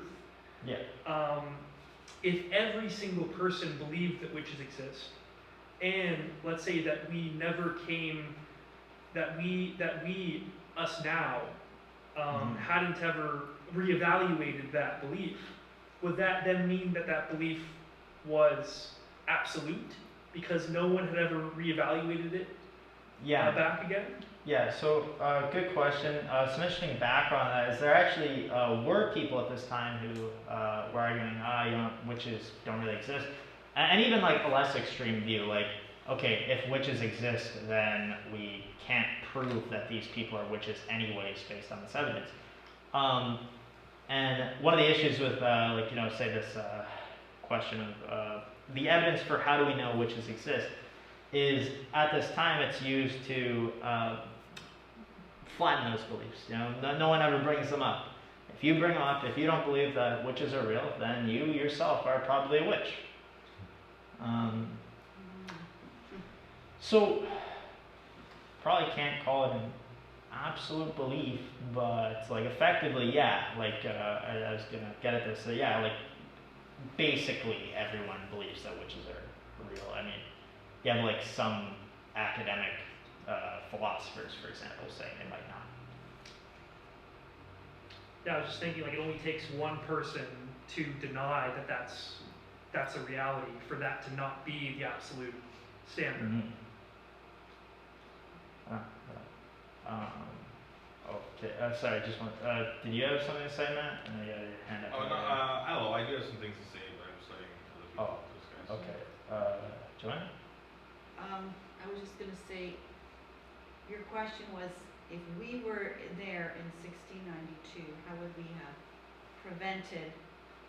Yeah. If every single person believed that witches exist, and let's say that we never came, that we us now, hadn't ever reevaluated that belief, would that then mean that belief was absolute because no one had ever reevaluated it back again? Yeah, so good question. Some interesting background on that is there actually were people at this time who were arguing, witches don't really exist. And even like a less extreme view, like, okay, if witches exist, then we can't prove that these people are witches anyways based on this evidence. And one of the issues with, say this question of the evidence for how do we know witches exist is at this time it's used to flatten those beliefs. No one ever brings them up. If you bring them up, if you don't believe that witches are real, then you yourself are probably a witch. So, probably can't call it an absolute belief, but like effectively, I was gonna get at this. So basically everyone believes that witches are real. I mean, you have like some academic philosophers, for example, saying they might not. Yeah, I was just thinking, like, it only takes one person to deny that that's a reality for that to not be the absolute standard. Mm-hmm. Okay, sorry, just want, did you have something to say, Matt? I know you had your hand up. I don't know, I do have some things to say, but I'm just letting other people discuss. Okay. Joanne? I was just gonna say, your question was, if we were there in 1692, how would we have prevented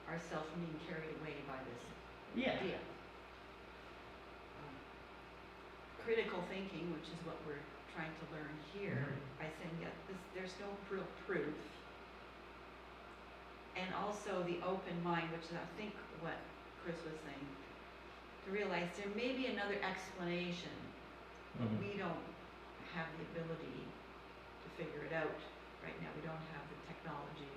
ourselves from being carried away by this idea? Critical thinking, which is what we're trying to learn here, by saying, there's no real proof. And also the open mind, which is I think what Chris was saying, to realize there may be another explanation, but we don't have the ability to figure it out right now. We don't have the technology.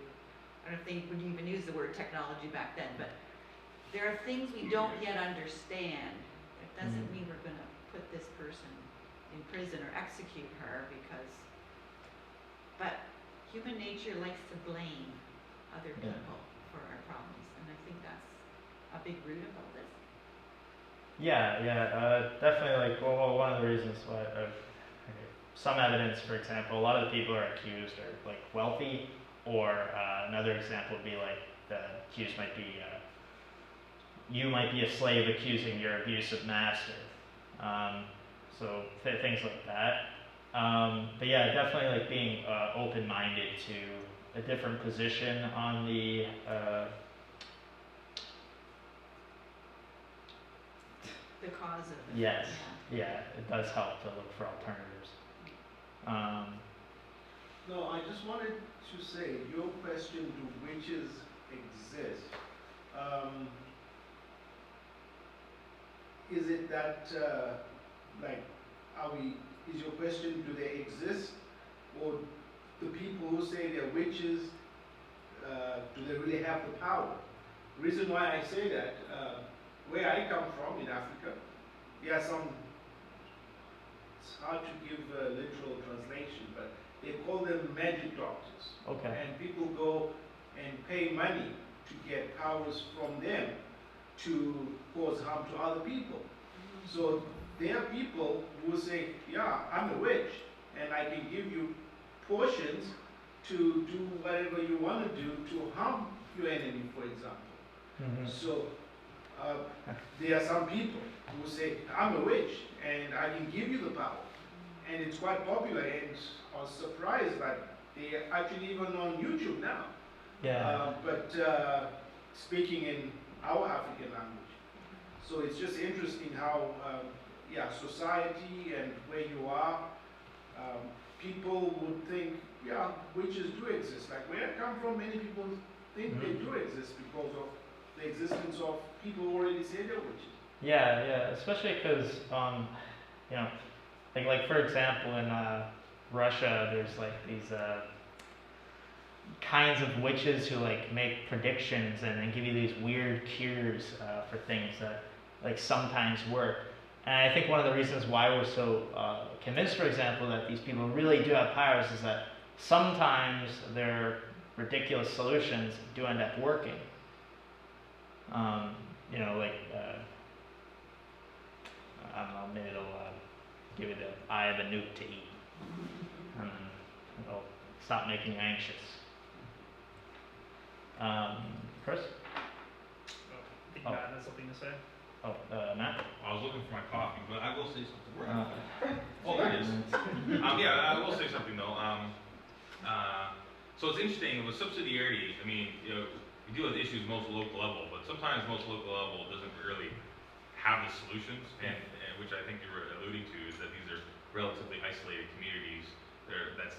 I don't know if they would even use the word technology back then, but there are things we don't yet understand. It doesn't mean we're going to put this person in prison or execute her but human nature likes to blame other people for our problems, and I think that's a big root about this. Definitely. One of the reasons why some evidence, for example, a lot of the people who are accused are like wealthy, or another example would be like the accused might be you might be a slave accusing your abusive master. So things like that. But definitely like being open-minded to a different position on the the cause of it. Yes, Yeah. yeah, it does help to look for alternatives. No, I just wanted to say, your question, do witches exist? Is it that, is your question, do they exist? Or the people who say they're witches, do they really have the power? The reason why I say that, where I come from in Africa, there are some, it's hard to give a literal translation, but they call them magic doctors. Okay. And people go and pay money to get powers from them to cause harm to other people. So there are people who say, yeah, I'm a witch, and I can give you portions to do whatever you want to do to harm your enemy, for example. Mm-hmm. So there are some people who say, I'm a witch, and I can give you the power. And it's quite popular, and I was surprised that they're actually even on YouTube now. Yeah. But speaking in our African language. So it's just interesting how, society and where you are, people would think, yeah, witches do exist. Like where I come from, many people think they do exist because of the existence of people who already say they're witches. Yeah, yeah, especially because, you know, like for example, in Russia, there's like these kinds of witches who like make predictions and then give you these weird cures for things that like sometimes work. And I think one of the reasons why we're so convinced, for example, that these people really do have powers is that sometimes their ridiculous solutions do end up working. You know, like, I don't know, maybe it'll give you the eye of a newt to eat. And then it'll stop making you anxious. Chris? I think Matt has something to say. Oh, Matt? I was looking for my coffee, but I will say something. Oh, there it is. I will say something though. So it's interesting with subsidiarity. I mean, you know, we deal with issues most local level, but sometimes most local level doesn't really have the solutions, and which I think you were alluding to is that these are relatively isolated communities that's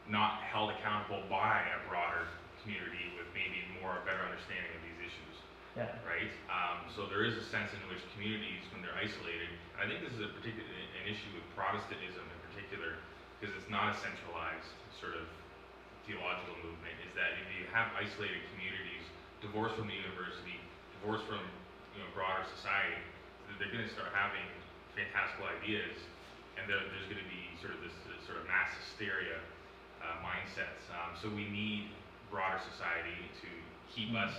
not held accountable by a broader community with maybe more better understanding of these issues. Yeah. Right? So there is a sense in which communities, when they're isolated, and I think this is an issue with Protestantism in particular, because it's not a centralized sort of theological movement, is that if you have isolated communities, divorced from the university, divorced from broader society, they're going to start having fantastical ideas, and there's going to be sort of this sort of mass hysteria mindsets. So we need broader society to keep us,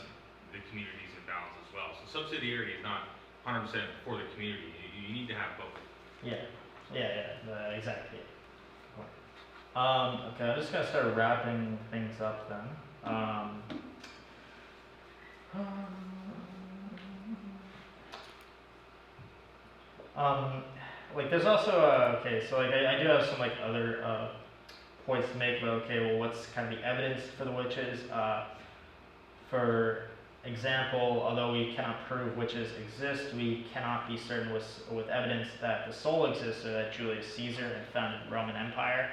the communities, in balance as well. So subsidiarity is not 100% for the community. You need to have both. Yeah, exactly. Okay, I'm just gonna start wrapping things up then. Like there's also okay, so like I do have some like other points to make, but okay, well, what's kind of the evidence for the witches? For example, although we cannot prove witches exist, we cannot be certain with evidence that the soul exists or that Julius Caesar had founded the Roman Empire.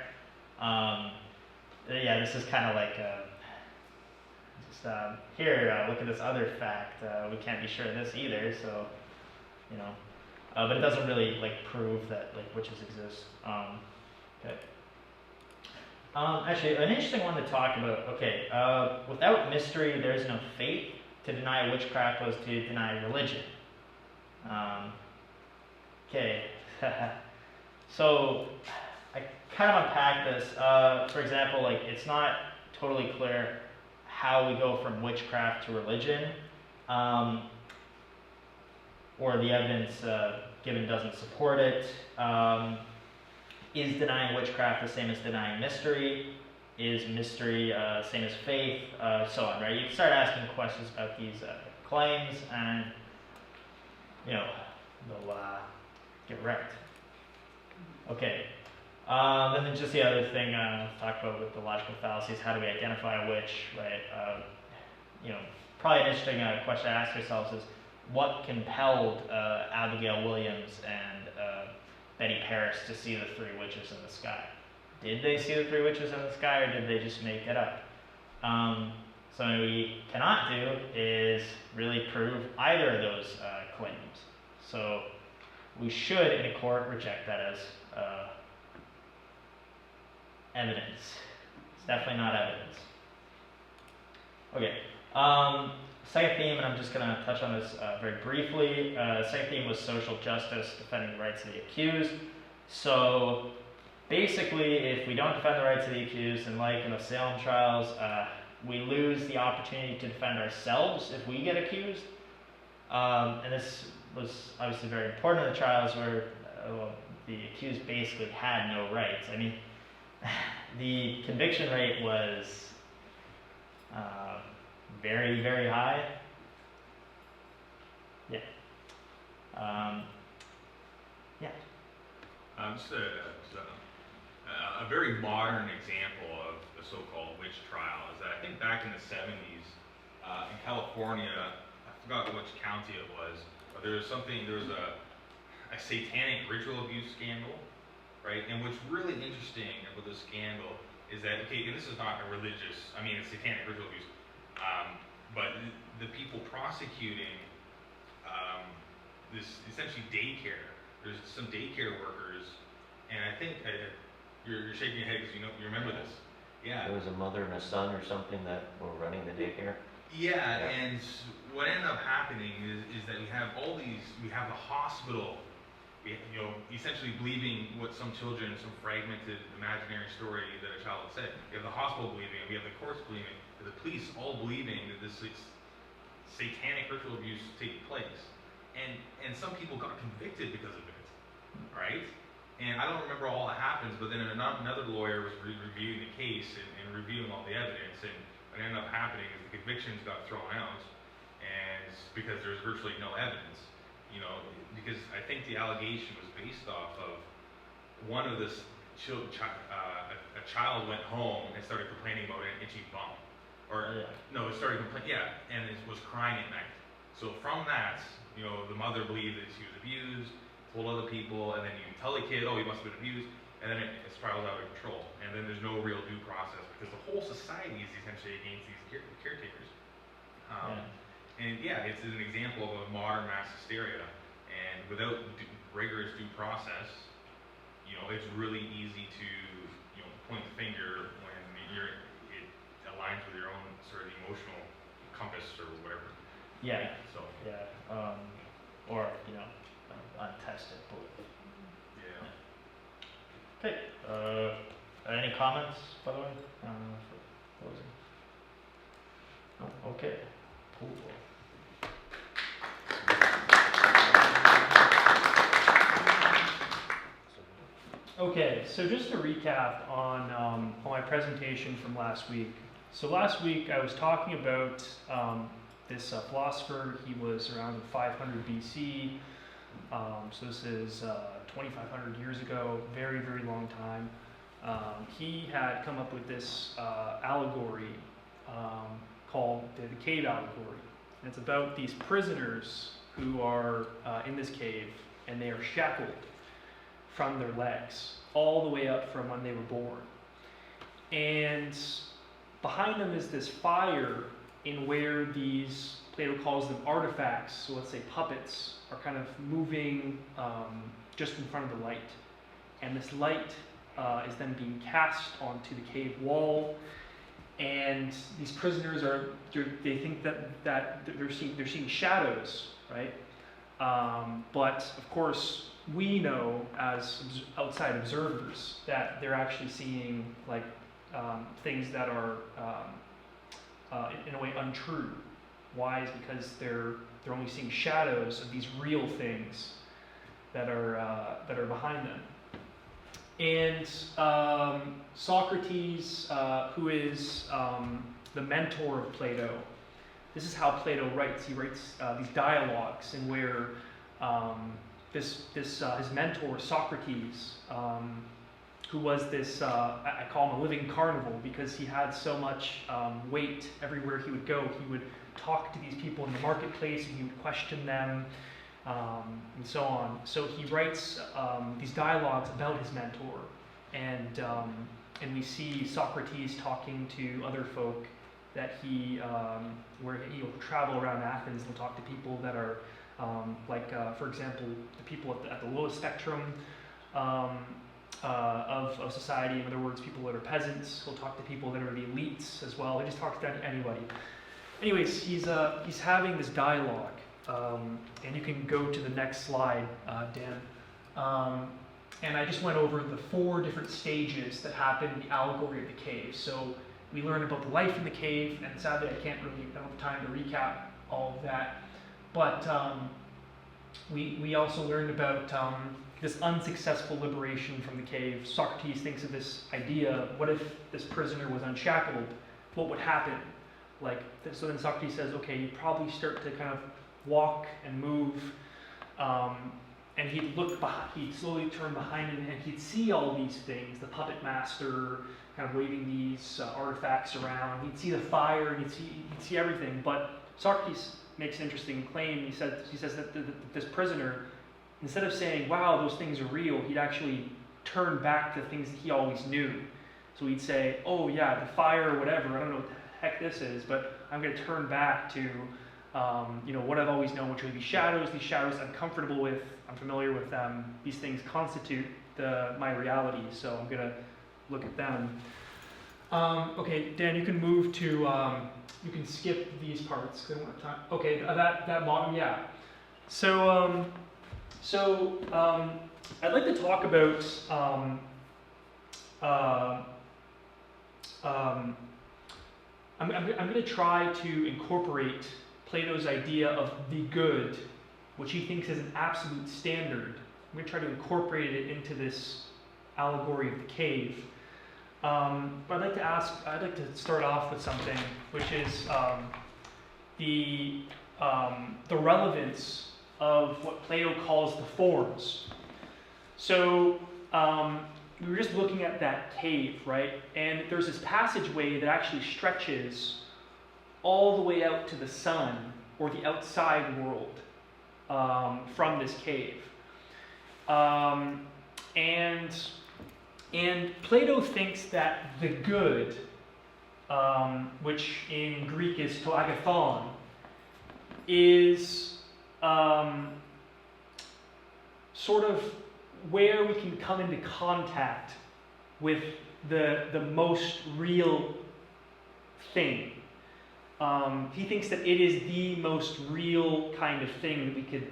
Yeah, this is kind of like here, look at this other fact. We can't be sure of this either, so but it doesn't really like prove that like witches exist. Okay. Actually, an interesting one to talk about. Okay, without mystery, there is no faith. To deny witchcraft was to deny religion. Okay, so I kind of unpack this. For example, like it's not totally clear how we go from witchcraft to religion, or the evidence given doesn't support it. Is denying witchcraft the same as denying mystery? Is mystery same as faith? So on, right? You can start asking questions about these claims, and they'll get wrecked. Okay. And then just the other thing talk about with the logical fallacies. How do we identify a witch, right? Probably an interesting question to ask ourselves is, what compelled Abigail Williams and Betty Paris to see the three witches in the sky. Did they see the three witches in the sky, or did they just make it up? Something we cannot do is really prove either of those claims. So we should, in a court, reject that as evidence. It's definitely not evidence. Okay. Second theme, and I'm just going to touch on this very briefly. Second theme was social justice, defending the rights of the accused. So basically, if we don't defend the rights of the accused, and like in the Salem trials, we lose the opportunity to defend ourselves if we get accused. And this was obviously very important in the trials where the accused basically had no rights. I mean, the conviction rate was very, very high. Yeah. Yeah. Just a very modern example of the so-called witch trial is that I think back in the 70s in California, I forgot which county it was, but there was a satanic ritual abuse scandal, right? And what's really interesting about this scandal is that, okay, and this is not a religious, I mean, it's satanic ritual abuse, but the people prosecuting this essentially daycare, there's some daycare workers, and I think you're shaking your head because you remember this. Yeah. There was a mother and a son or something that were running the daycare. Yeah, and what ended up happening is that we have the hospital, essentially believing what some children, some fragmented imaginary story that a child had said. We have the hospital believing it, we have the courts believing it, the police all believing that this satanic ritual abuse taking place. And some people got convicted because of it, right? And I don't remember all that happens, but then another lawyer was reviewing the case and reviewing all the evidence, and what ended up happening is the convictions got thrown out, and because there's virtually no evidence, because I think the allegation was based off of one of this a child went home and started complaining about an itchy bum, and it was crying at night. So from that, the mother believed that she was abused, told other people, and then you tell the kid, oh, he must have been abused, and then it spirals out of control. And then there's no real due process because the whole society is essentially against these caretakers. And yeah, it's an example of a modern mass hysteria. And without rigorous due process, it's really easy to point the finger when it aligns with your own sort of emotional compass or whatever. Yeah. So. Yeah. Or untested belief. Yeah. Okay. Any comments, by the way, for closing? No? Okay. Cool. Okay, so just to recap on my presentation from last week. So last week I was talking about this philosopher. He was around 500 BC. So this is 2,500 years ago, very, very long time. He had come up with this allegory called the cave allegory. And it's about these prisoners who are in this cave, and they are shackled from their legs all the way up from when they were born. And behind them is this fire in where these, Plato calls them artifacts, so let's say puppets, are kind of moving just in front of the light. And this light is then being cast onto the cave wall, and these prisoners they think that they're seeing shadows, right? But of course, we know as outside observers that they're actually seeing like things that are in a way untrue. Why? Is because they're only seeing shadows of these real things that are behind them. And Socrates, who is the mentor of Plato, this is how Plato writes. He writes these dialogues in where his mentor Socrates who was this, I call him a living carnival because he had so much weight everywhere he would go. He would talk to these people in the marketplace and he would question them and so on. So he writes these dialogues about his mentor, and we see Socrates talking to other folk that where he'll travel around Athens and talk to people that are for example, the people at the lowest spectrum of society. In other words, people that are peasants. He'll talk to people that are the elites as well. He just talks to anybody. Anyways, he's having this dialogue, and you can go to the next slide, Dan. And I just went over the 4 different stages that happen in the allegory of the cave. So we learn about the life in the cave, and sadly I don't have time to recap all of that. But we also learned about this unsuccessful liberation from the cave. Socrates thinks of this idea: what if this prisoner was unshackled? What would happen? So then Socrates says, okay, you'd probably start to kind of walk and move, and he'd look behind, he'd slowly turn behind him, and he'd see all these things: the puppet master kind of waving these artifacts around. He'd see the fire, and he'd see everything. But Socrates makes an interesting claim. He says that this prisoner, instead of saying, wow, those things are real, he'd actually turn back to things that he always knew. So he'd say, oh yeah, the fire or whatever, I don't know what the heck this is, but I'm going to turn back to what I've always known, which would be shadows. These shadows I'm comfortable with, I'm familiar with them. These things constitute my reality, so I'm going to look at them. Okay, Dan, you can move to, you can skip these parts, 'cause I don't have time. Okay, that bottom, yeah. So I'd like to talk about I'm going to try to incorporate Plato's idea of the good, which he thinks is an absolute standard. I'm going to try to incorporate it into this allegory of the cave. But I'd like to start off with something, which is the relevance of what Plato calls the forms. So we were just looking at that cave, right? And there's this passageway that actually stretches all the way out to the sun, or the outside world, from this cave. And Plato thinks that the good, which in Greek is to agathon, is sort of where we can come into contact with the most real thing. He thinks that it is the most real kind of thing that we could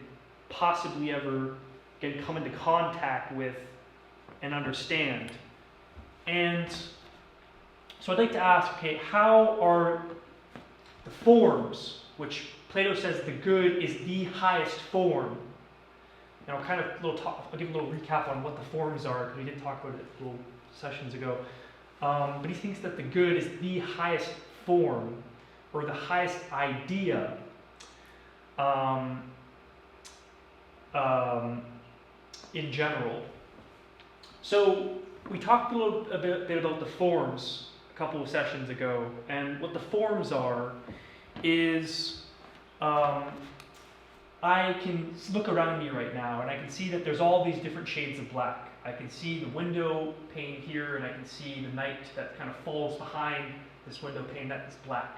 possibly ever come into contact with and understand. And so I'd like to ask, okay, how are the forms, which Plato says the good is the highest form, and I'll give a little recap on what the forms are, because we did talk about it a little sessions ago. But he thinks that the good is the highest form, or the highest idea, in general. So we talked a bit about the forms a couple of sessions ago, and what the forms are is I can look around me right now and I can see that there's all these different shades of black. I can see the window pane here, and I can see the night that kind of falls behind this window pane that is black.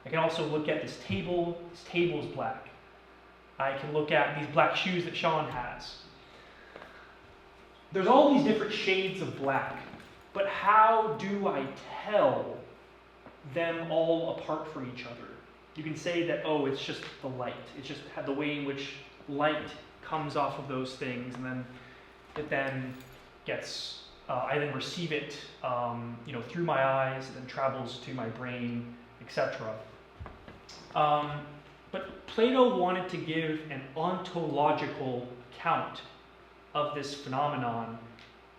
I can also look at this table. This table is black. I can look at these black shoes that Sean has. There's all these different shades of black, but how do I tell them all apart from each other? You can say that, oh, it's just the light. It's just the way in which light comes off of those things, and then it then gets, I then receive it, through my eyes, and then travels to my brain, etc. But Plato wanted to give an ontological account of this phenomenon,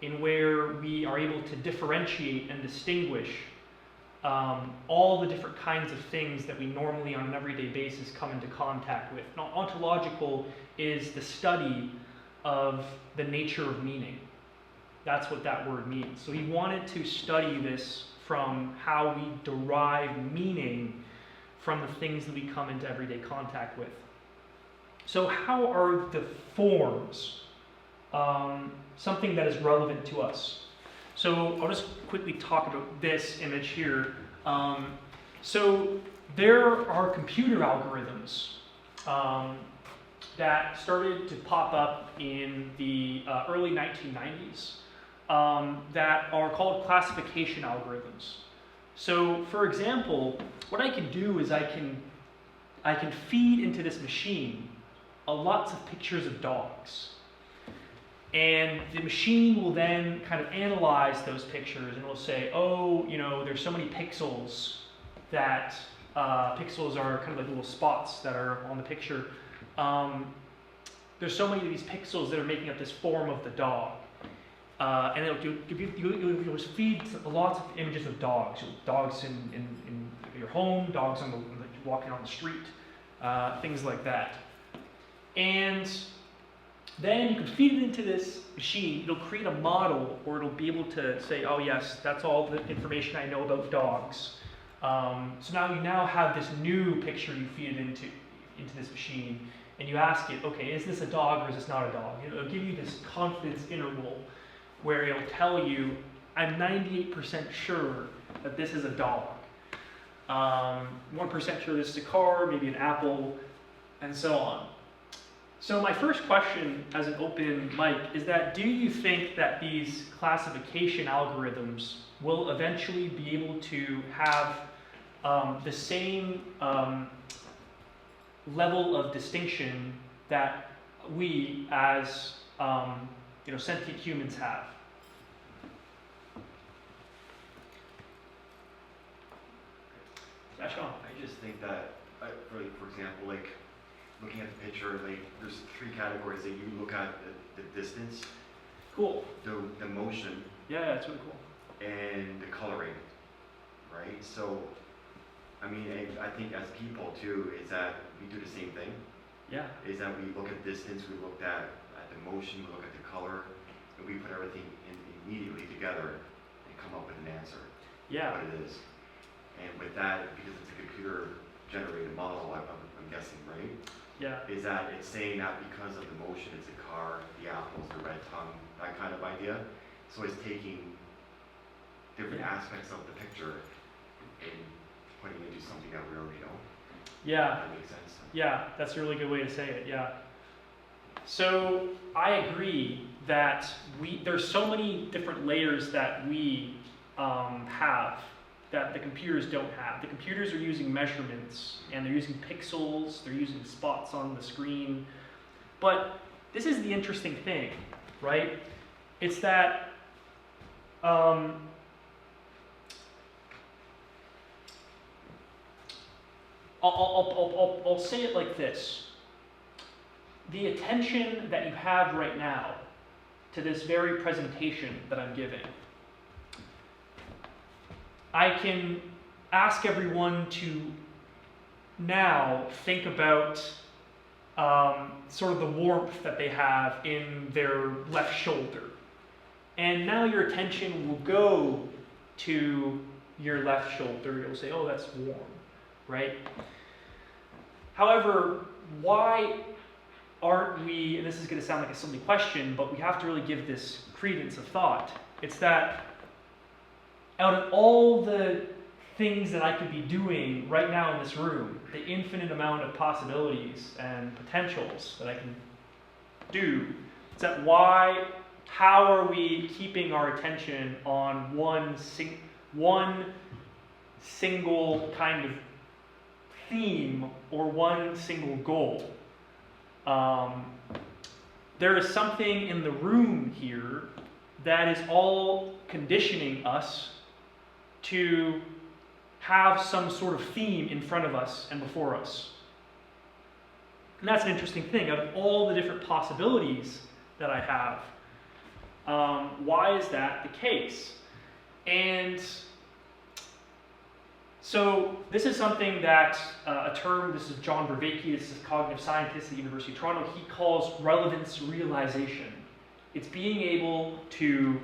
in where we are able to differentiate and distinguish all the different kinds of things that we normally on an everyday basis come into contact with. Now, ontological is the study of the nature of meaning. That's what that word means. So he wanted to study this from how we derive meaning from the things that we come into everyday contact with. So how are the forms something that is relevant to us? So I'll just quickly talk about this image here. So there are computer algorithms that started to pop up in the early 1990s that are called classification algorithms. So for example, what I can do is I can feed into this machine lots of pictures of dogs. And the machine will then kind of analyze those pictures and will say, oh, you know, there's so many pixels that pixels are kind of like little spots that are on the picture. There's so many of these pixels that are making up this form of the dog. And you'll just feed lots of images of dogs. Dogs in your home, dogs walking on the street, things like that. And then you can feed it into this machine. It'll create a model, or it'll be able to say, oh yes, that's all the information I know about dogs. So now you have this new picture you feed it into this machine, and you ask it, okay, is this a dog or is this not a dog? It'll give you this confidence interval where it'll tell you, I'm 98% sure that this is a dog. 1% sure this is a car, maybe an apple, and so on. So my first question as an open mic is that, do you think that these classification algorithms will eventually be able to have the same level of distinction that we as sentient humans have? I just think that, for example, like looking at the picture, like there's 3 categories that you look at: the distance, cool, the motion, yeah, that's really cool, and the coloring, right? So, I mean, I think as people too, is that we do the same thing. Yeah. Is that we look at distance, we look at the motion, we look at the color, and we put everything immediately together and come up with an answer. Yeah. What it is. And with that, because it's a computer-generated model, I'm guessing, right? Yeah. Is that it's saying that because of the motion, it's a car, the apples, the red tongue, that kind of idea. So it's taking different aspects of the picture and putting it into something that we already know. Yeah. That makes sense. Yeah, that's a really good way to say it, yeah. So I agree that there's so many different layers that we have that the computers don't have. The computers are using measurements, and they're using pixels, they're using spots on the screen. But this is the interesting thing, right? It's that I'll say it like this. The attention that you have right now to this very presentation that I'm giving, I can ask everyone to now think about sort of the warmth that they have in their left shoulder. And now your attention will go to your left shoulder. You'll say, oh, that's warm, right? However, why aren't we, and this is going to sound like a silly question, but we have to really give this credence of thought. It's that out of all the things that I could be doing right now in this room, the infinite amount of possibilities and potentials that I can do, it's that how are we keeping our attention on one single kind of theme or one single goal? There is something in the room here that is all conditioning us to have some sort of theme in front of us and before us. And that's an interesting thing. Out of all the different possibilities that I have, why is that the case? And so this is something that this is John Vervaeke, this is a cognitive scientist at the University of Toronto, he calls relevance realization. It's being able to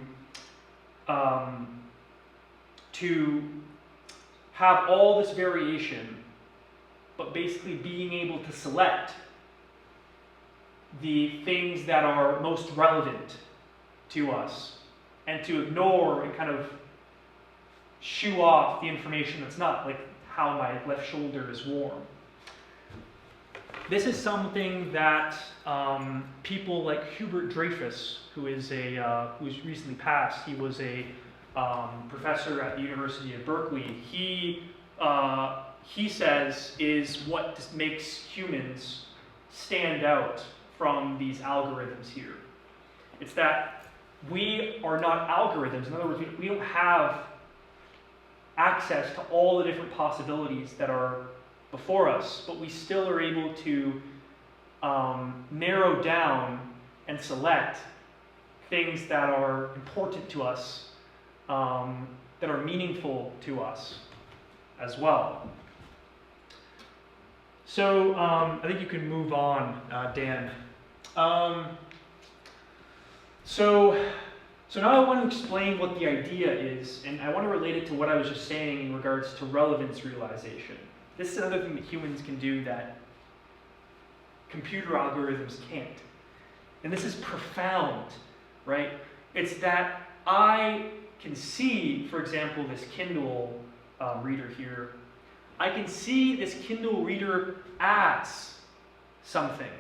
to have all this variation, but basically being able to select the things that are most relevant to us, and to ignore and kind of shoo off the information that's not, like how my left shoulder is warm. This is something that people like Hubert Dreyfus, who's recently passed, he was a professor at the University of Berkeley. He says is what makes humans stand out from these algorithms here. It's that we are not algorithms. In other words, we don't have access to all the different possibilities that are before us, but we still are able to narrow down and select things that are important to us, that are meaningful to us as well. So I think you can move on, Dan. So now I want to explain what the idea is, and I want to relate it to what I was just saying in regards to relevance realization. This is another thing that humans can do that computer algorithms can't. And this is profound, right? It's that I can see, for example, this Kindle reader here. I can see this Kindle reader as something.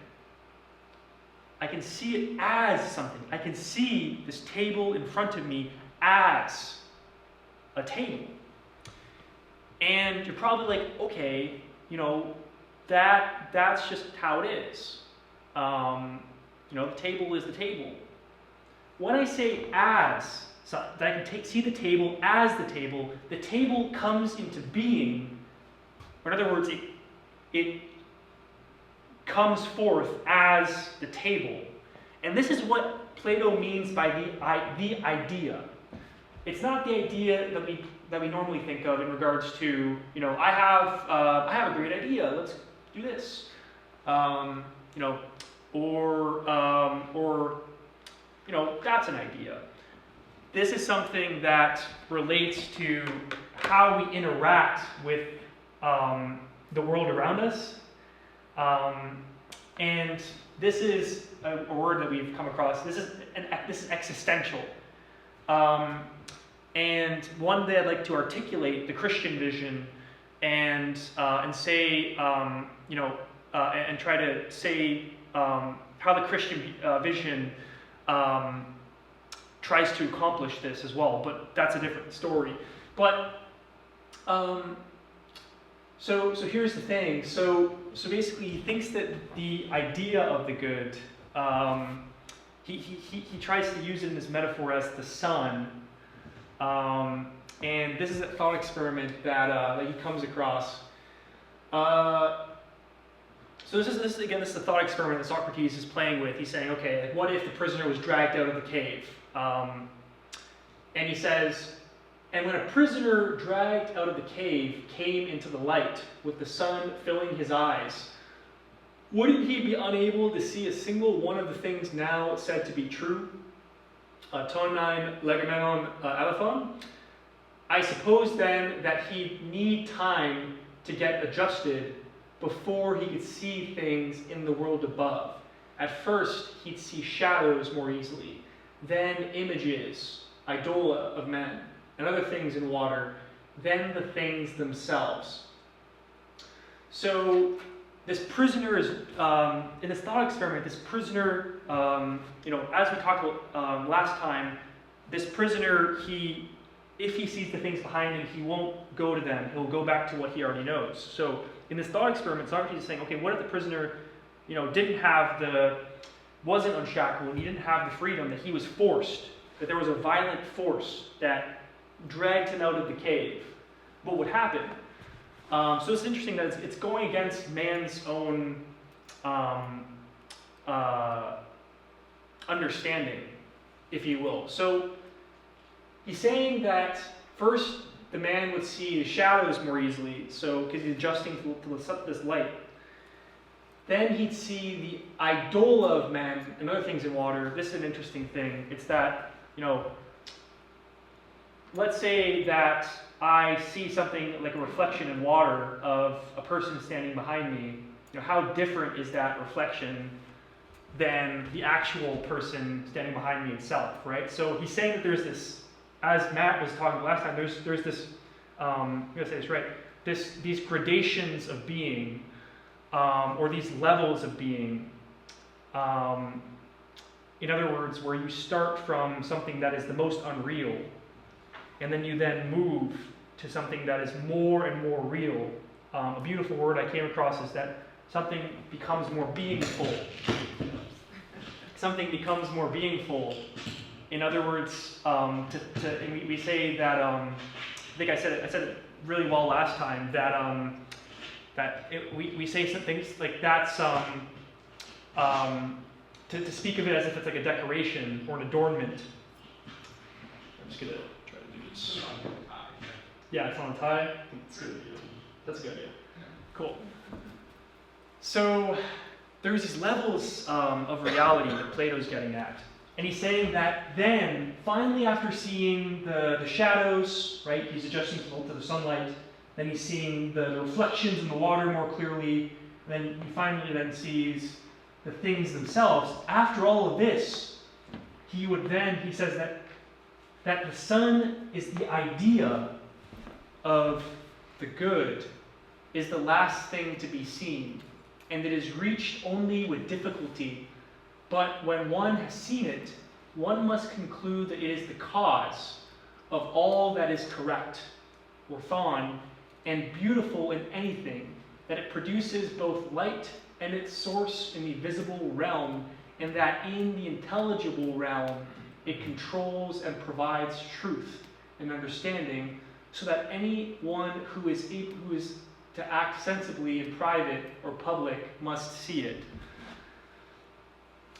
I can see it as something. I can see this table in front of me as a table. And you're probably like, okay, you know, that's just how it is. You know, the table is the table. When I say as, so that I can see the table as the table comes into being, or in other words, it comes forth as the table. And this is what Plato means by the idea. It's not the idea that we normally think of in regards to, you know, I have a great idea, let's do this. You know, or you know, that's an idea. This is something that relates to how we interact with the world around us. And this is a word that we've come across. This is existential. And one that I'd like to articulate the Christian vision and say, you know, and try to say how the Christian vision tries to accomplish this as well, but that's a different story. But so here's the thing. So basically, he thinks that the idea of the good, he tries to use it in this metaphor as the sun. And this is a thought experiment that he comes across. So this is a thought experiment that Socrates is playing with. He's saying, okay, like, what if the prisoner was dragged out of the cave? And he says, and when a prisoner dragged out of the cave came into the light, with the sun filling his eyes, wouldn't he be unable to see a single one of the things now said to be true? Tonein legomenon elephon. I suppose then that he'd need time to get adjusted before he could see things in the world above. At first, he'd see shadows more easily, then images, idola of men, and other things in water, then the things themselves. So this prisoner is, in this thought experiment, this prisoner, you know, as we talked about last time, this prisoner, if he sees the things behind him, he won't go to them. He'll go back to what he already knows. So in this thought experiment, Socrates is saying, okay, what if the prisoner, you know, wasn't unshackled, and he didn't have the freedom, that he was forced, that there was a violent force that dragged him out of the cave? What would happen? So it's interesting that it's going against man's own understanding, if you will. So he's saying that first the man would see the shadows more easily, so because he's adjusting to this light. Then he'd see the idola of man and other things in water. This is an interesting thing. It's that, you know, let's say that I see something like a reflection in water of a person standing behind me. You know, how different is that reflection than the actual person standing behind me itself, right? So he's saying that there's this, as Matt was talking about last time, there's this, I'm gonna say this right, these gradations of being, or these levels of being. In other words, where you start from something that is the most unreal, and then you then move to something that is more and more real. A beautiful word I came across is that something becomes more beingful. Something becomes more beingful. In other words, we say that, I think I said it really well last time, that we say some things like that's, to speak of it as if it's like a decoration or an adornment. I'm just gonna try to do this. Yeah, it's on a tie. That's good. That's a good idea. Cool. So there's these levels of reality that Plato's getting at. And he's saying that then, finally after seeing the shadows, right, he's adjusting to the sunlight, then he's seeing the reflections in the water more clearly, and then he finally then sees the things themselves. After all of this, he says that the sun is the idea of the good, is the last thing to be seen, and it is reached only with difficulty. But when one has seen it, one must conclude that it is the cause of all that is correct, or fond, and beautiful in anything, that it produces both light and its source in the visible realm, and that in the intelligible realm it controls and provides truth and understanding, so that anyone who is to act sensibly in private or public must see it.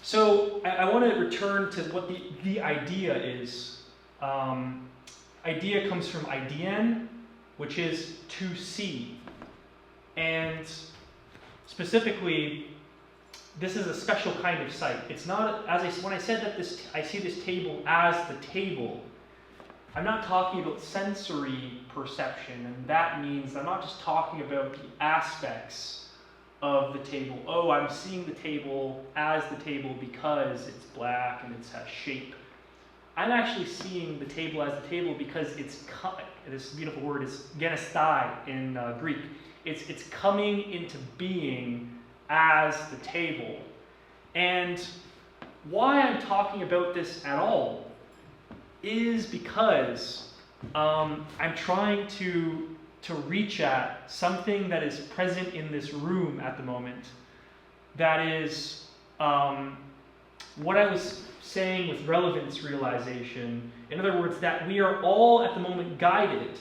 So I want to return to what the idea is. Idea comes from idean, which is to see. And specifically, this is a special kind of sight. It's not, when I said that I see this table as the table, I'm not talking about sensory perception, and that means I'm not just talking about the aspects of the table. Oh, I'm seeing the table as the table because it's black and it has shape. I'm actually seeing the table as the table because this beautiful word is genestai in Greek. It's coming into being as the table. And why I'm talking about this at all is because I'm trying to reach at something that is present in this room at the moment. That is what I was saying with relevance realization. In other words, that we are all at the moment guided.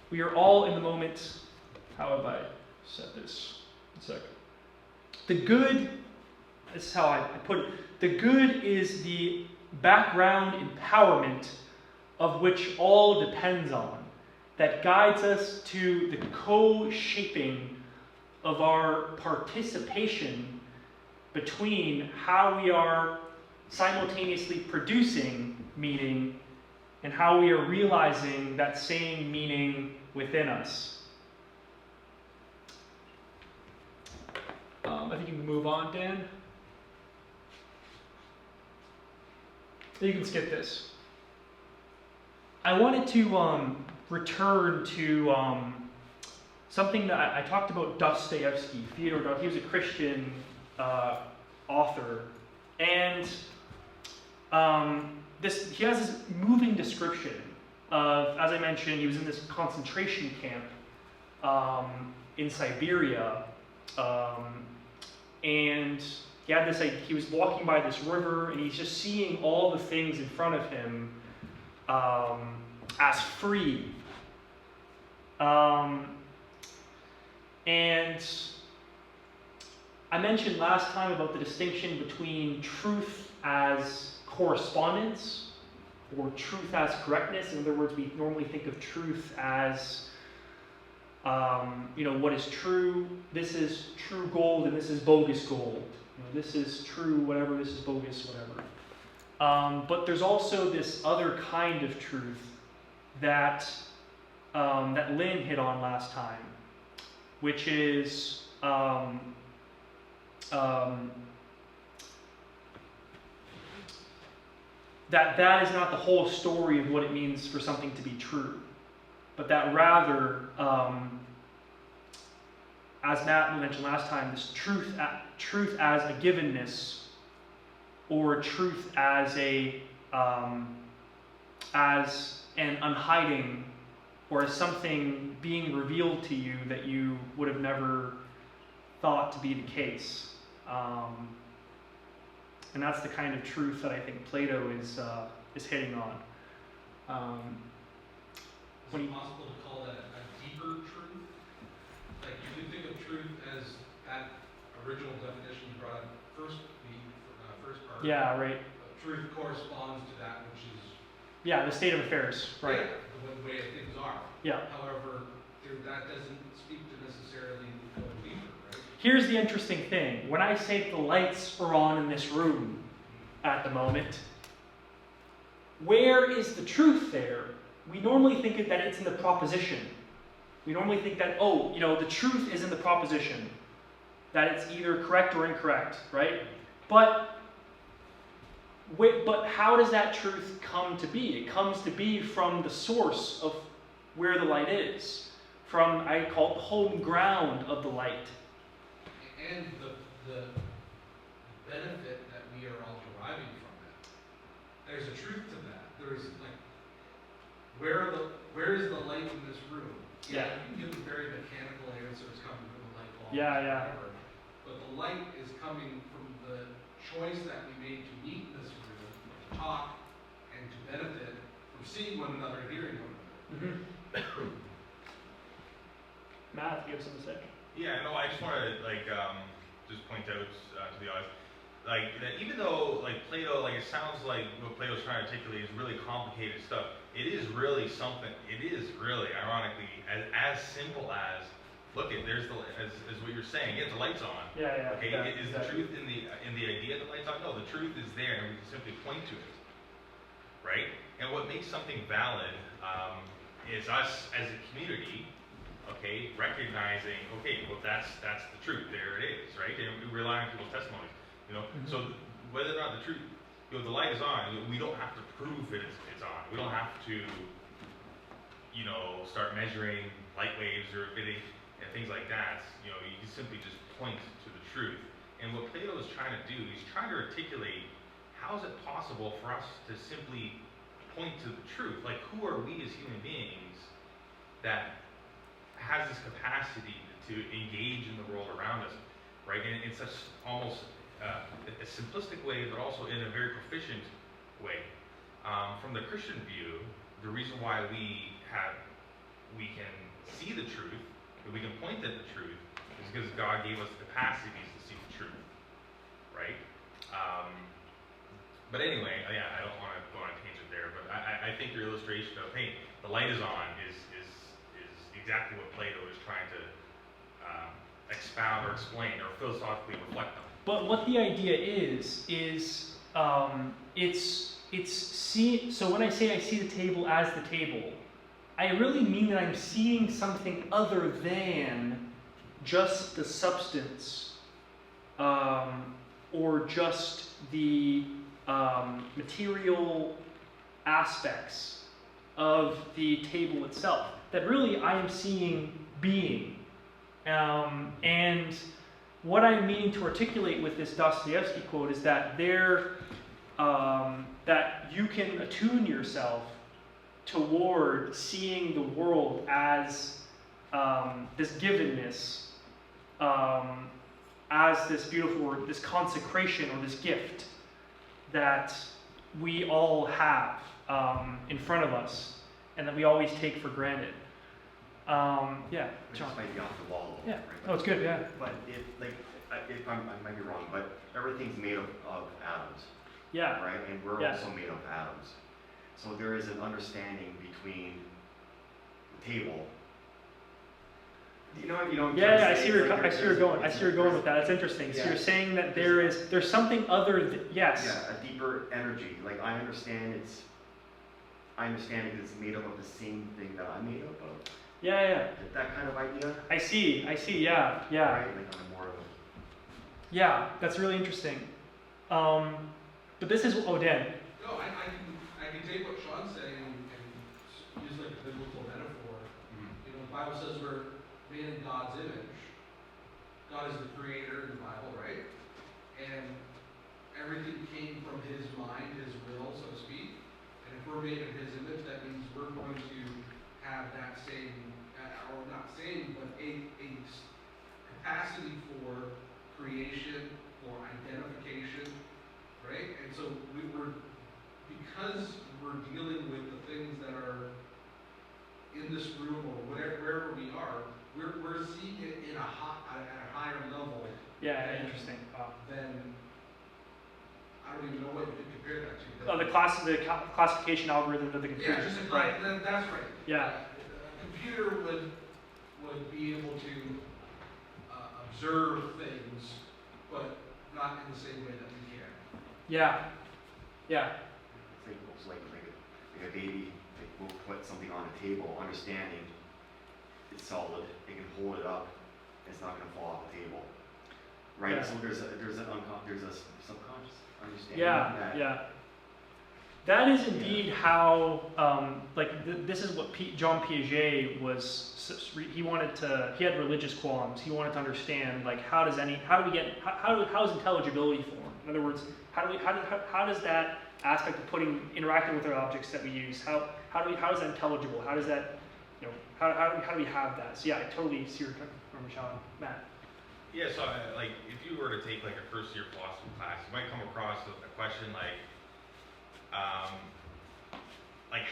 We are all in the moment. How have I set this? A second. The good, this is how I put it. The good is the background empowerment of which all depends on, that guides us to the co-shaping of our participation between how we are simultaneously producing meaning and how we are realizing that same meaning within us. I think you can move on, Dan. You can skip this. I wanted to return to something that I talked about Dostoevsky, Fyodor Dostoevsky. He was a Christian author. And he has this moving description of, as I mentioned, he was in this concentration camp in Siberia. And he had this, he was walking by this river, and he's just seeing all the things in front of him as free. And I mentioned last time about the distinction between truth as correspondence or truth as correctness. In other words, we normally think of truth as what is true. This is true gold and this is bogus gold. This is true whatever, this is bogus whatever. But there's also this other kind of truth that that Lynn hit on last time, which is that is not the whole story of what it means for something to be true, but that rather, as Matt mentioned last time, this truth as a givenness, or truth as as an unhiding, or as something being revealed to you that you would have never thought to be the case. And that's the kind of truth that I think Plato is hitting on. Is it possible to call that a deeper truth? Like, you can think of truth as that original definition you brought up first part. Yeah, right. Truth corresponds to that which is... Yeah, the state of affairs, right. Yeah, the way things are. Yeah. However, that doesn't speak to necessarily going deeper, right? Here's the interesting thing. When I say the lights are on in this room at the moment, where is the truth there? We normally think that it's in the proposition. We normally think that, oh, the truth is in the proposition, that it's either correct or incorrect, right? But how does that truth come to be? It comes to be from the source of where the light is, from, I call it, the home ground of the light. And the benefit that we are all deriving from it. There's a truth to that. There's like, where is the light in this room? Yeah. You can give a very mechanical answer, it's coming from the light bulb. Yeah. Whatever. But the light is coming from the choice that we made to meet in this room, to talk, and to benefit from seeing one another, hearing one another. Mm-hmm. Matt, you have something to say? Yeah, no, I just want to just point out to the audience, that even though Plato, it sounds like what Plato's trying to articulate is really complicated stuff. It is really something. It is really, ironically, as simple as, look, there's as what you're saying. Yeah, the light's on. Yeah. Okay, yeah, is the truth in the idea that the light's on? No, the truth is there, and we can simply point to it, right? And what makes something valid is us as a community. Okay, recognizing, okay, well that's the truth. There it is, right? And we rely on people's testimonies, Mm-hmm. So whether or not the truth, the light is on, we don't have to prove it's on. We don't have to, start measuring light waves or bidding and things like that. You can simply just point to the truth. And what Plato is trying to do, he's trying to articulate how is it possible for us to simply point to the truth? Like, who are we as human beings that has this capacity to engage in the world around us, right? And in such almost a simplistic way, but also in a very proficient way. From the Christian view, the reason why we can see the truth, that we can point at the truth, is because God gave us the capacities to see the truth, right? But anyway, I don't want to go on a tangent there, but I think your illustration of, hey, the light is on is exactly what Plato is trying to expound or explain or philosophically reflect on. But what the idea is so when I say I see the table as the table, I really mean that I'm seeing something other than just the substance or just the material aspects of the table itself. That really I am seeing being. And what I'm meaning to articulate with this Dostoevsky quote is that that you can attune yourself toward seeing the world as this givenness, as this beautiful, this consecration or this gift that we all have in front of us and that we always take for granted. Yeah, John. This might be off the wall a little Yeah. bit, right? Oh, it's good. Yeah. But if I might be wrong, but everything's made of atoms, Yeah. right? And we're Yes. also made of atoms. So there is an understanding between the table. You know what I'm Yeah, trying to I say? see It's where like I see where you're going. I see where you're going with that. That's interesting. So Yeah. you're saying that there's something other. Yes. Yeah, a deeper energy. Like I understand I understand it is made up of the same thing that I'm made up of. Yeah. That kind of idea. I see. Yeah. Right, like on a more of a. Yeah, that's really interesting. But this is Dan. No, I can take what Sean's saying and use like a biblical metaphor. You know, the Bible says we're made in God's image. God is the creator in the Bible, right? And everything came from his mind, his will, so to speak. And if we're made in his image, that means we're going to have that same, or not same, but a capacity for creation, for identification, right? And so because we're dealing with the things that are in this room or wherever we are, we're seeing it at a higher level. Yeah, interesting. Then I don't even know what you could compare that to. The classification algorithm of the computer. Yeah, just right. That's right. Yeah. A computer would be able to observe things, but not in the same way that we can. Yeah. It's like a baby. Like we'll put something on a table, understanding it's solid. It can hold it up. It's not going to fall off the table. Right. Yeah. So there's a subconscious understanding. Yeah. That is indeed how, this is what John Piaget was. He had religious qualms. He wanted to understand, like, how is intelligibility formed? In other words, how does that aspect of interacting with our objects that we use, how is that intelligible? How does that, how do we have that? So yeah, I totally see your from Sean, Matt. Yeah, so like if you were to take like a first year philosophy class, you might come across a question like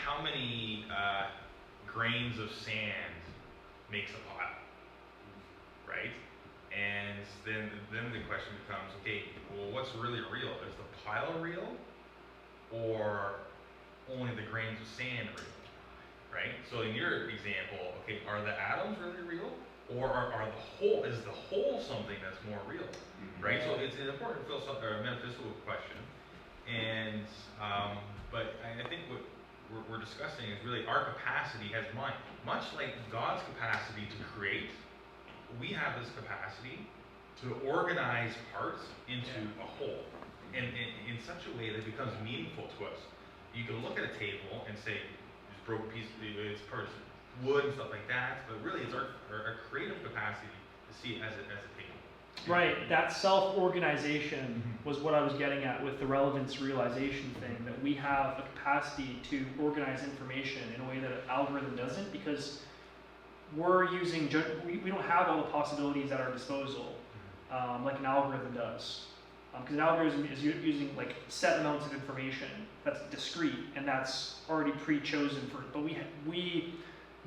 how many grains of sand makes a pot, right? And then the question becomes, okay, well, what's really real? Is the pile real, or only the grains of sand real, right? So in your example, okay, are the atoms really real? Or is the whole something that's more real, right? So it's an important metaphysical question, and but I think what we're discussing is really our capacity as mind, much like God's capacity to create. We have this capacity to organize parts into a whole, and in such a way that it becomes meaningful to us. You can look at a table and say, "There's a broken piece, it's parts." Wood and stuff like that, but really it's our creative capacity to see it as a table. Right, that self-organization was what I was getting at with the relevance realization thing, that we have a capacity to organize information in a way that an algorithm doesn't, because we're using, we don't have all the possibilities at our disposal, like an algorithm does. Because an algorithm is using like set amounts of information that's discrete and that's already pre-chosen for, but we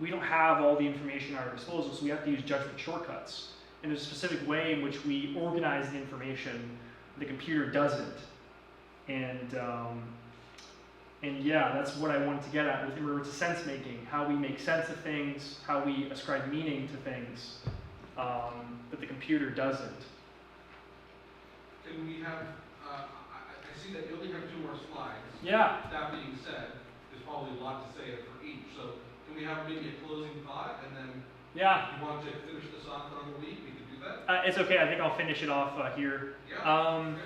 don't have all the information at our disposal, so we have to use judgment shortcuts. And there's a specific way in which we organize the information, the computer doesn't. And yeah, that's what I wanted to get at with regards to sense making, how we make sense of things, how we ascribe meaning to things, but the computer doesn't. Can we have, I see that you only have 2 more slides. Yeah. That being said, there's probably a lot to say for each, so can we have maybe a closing thought, and then if you want to finish this off another week, we can do that? It's okay, I think I'll finish it off here. Yeah. Okay.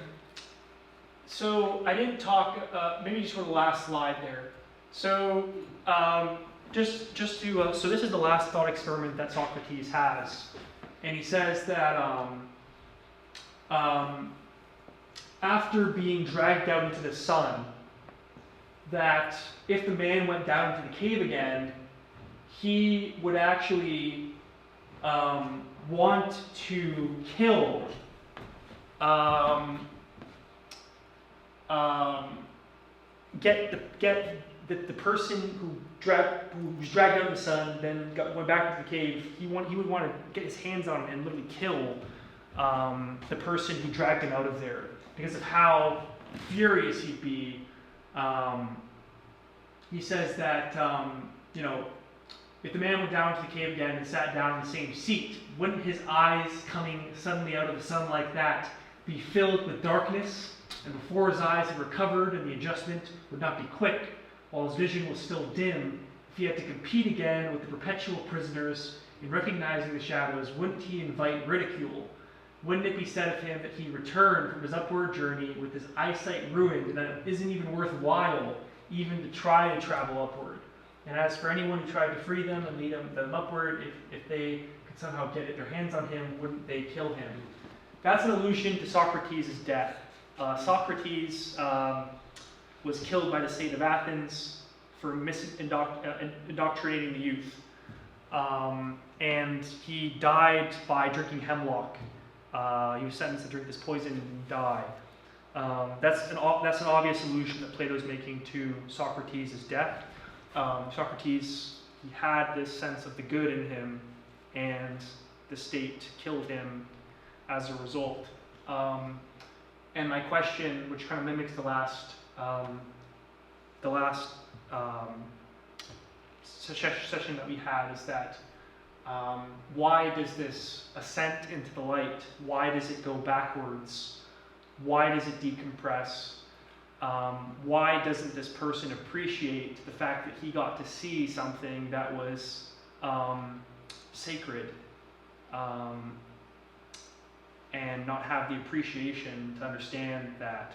So I didn't talk, maybe just for the last slide there. So just to, so this is the last thought experiment that Socrates has. And he says that after being dragged out into the sun, that if the man went down into the cave again, he would actually want to kill get the person who was dragged out of the sun, then went back to the cave. He would want to get his hands on him and literally kill the person who dragged him out of there, because of how furious he'd be. He says that if the man went down to the cave again and sat down in the same seat, wouldn't his eyes coming suddenly out of the sun like that be filled with darkness? And before his eyes had recovered and the adjustment would not be quick, while his vision was still dim, if he had to compete again with the perpetual prisoners in recognizing the shadows, wouldn't he invite ridicule? Wouldn't it be said of him that he returned from his upward journey with his eyesight ruined, and that it isn't even worthwhile even to try and travel upward? And as for anyone who tried to free them and lead them upward, if they could somehow get their hands on him, wouldn't they kill him? That's an allusion to Socrates' death. Socrates was killed by the state of Athens for indoctrinating the youth. And he died by drinking hemlock. He was sentenced to drink this poison and die. That's an obvious allusion that Plato's making to Socrates' death. Socrates, he had this sense of the good in him, and the state killed him as a result. And my question, which kind of mimics the last session that we had, is that why does this ascent into the light, why does it go backwards? Why does it decompress? Why doesn't this person appreciate the fact that he got to see something that was sacred, and not have the appreciation to understand that?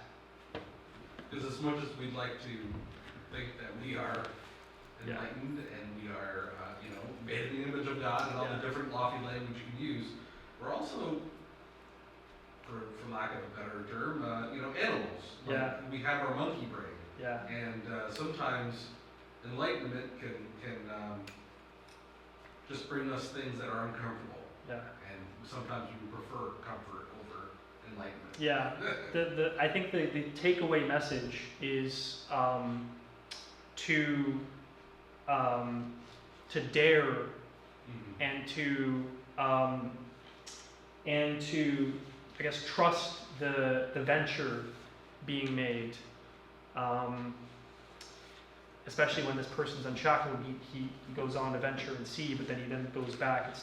Because as much as we'd like to think that we are enlightened and we are, made in the image of God and all the different lofty language you can use, we're also, for lack of a better term, animals. Like, we have our monkey brain. Yeah. And sometimes enlightenment can just bring us things that are uncomfortable. Yeah. And sometimes we prefer comfort over enlightenment. Yeah. I think the takeaway message is to dare and to I guess trust the venture being made, especially when this person's unshackled. He goes on to venture and see, but then he then goes back.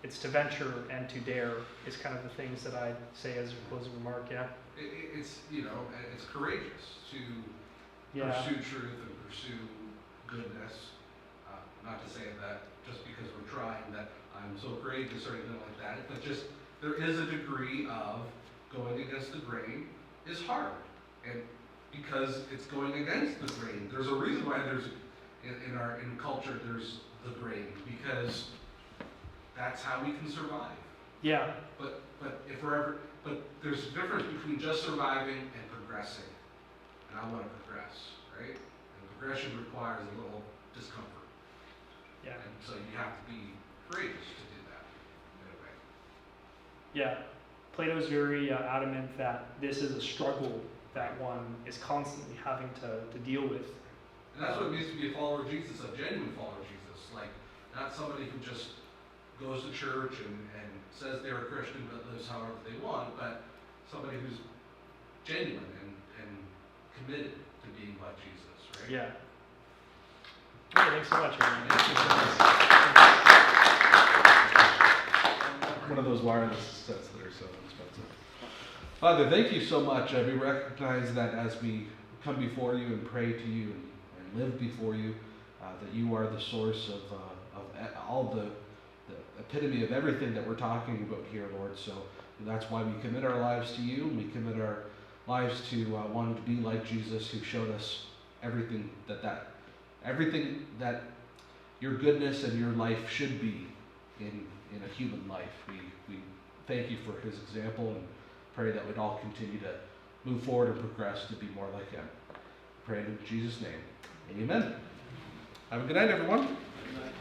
It's to venture and to dare is kind of the things that I'd say as a closing remark. Yeah. It's it's courageous to pursue truth and pursue goodness. Not to say that just because we're trying that I'm so courageous or anything like that, but just there is a degree of going against the grain is hard, and because it's going against the grain, there's a reason why there's in culture there's the grain, because that's how we can survive. Yeah. But there's a difference between just surviving and progressing, and I want to progress, right? And progression requires a little discomfort. Yeah. And so you have to be courageous to do that, in a way. Yeah. Plato's very adamant that this is a struggle that one is constantly having to deal with. And that's what it means to be a follower of Jesus, a genuine follower of Jesus. Like, not somebody who just goes to church and says they're a Christian but lives however they want, but somebody who's genuine and committed to being like Jesus, right? Yeah. All right, thanks so much, One of those wireless sets that are so expensive. Father, thank you so much. We recognize that as we come before you and pray to you and live before you, that you are the source of all the epitome of everything that we're talking about here, Lord. So that's why we commit our lives to you, and we commit our lives to wanting to be like Jesus, who showed us everything that your goodness and your life should be in a human life. We thank you for his example and pray that we'd all continue to move forward and progress to be more like him. Pray in Jesus' name. Amen. Have a good night, everyone. Good night.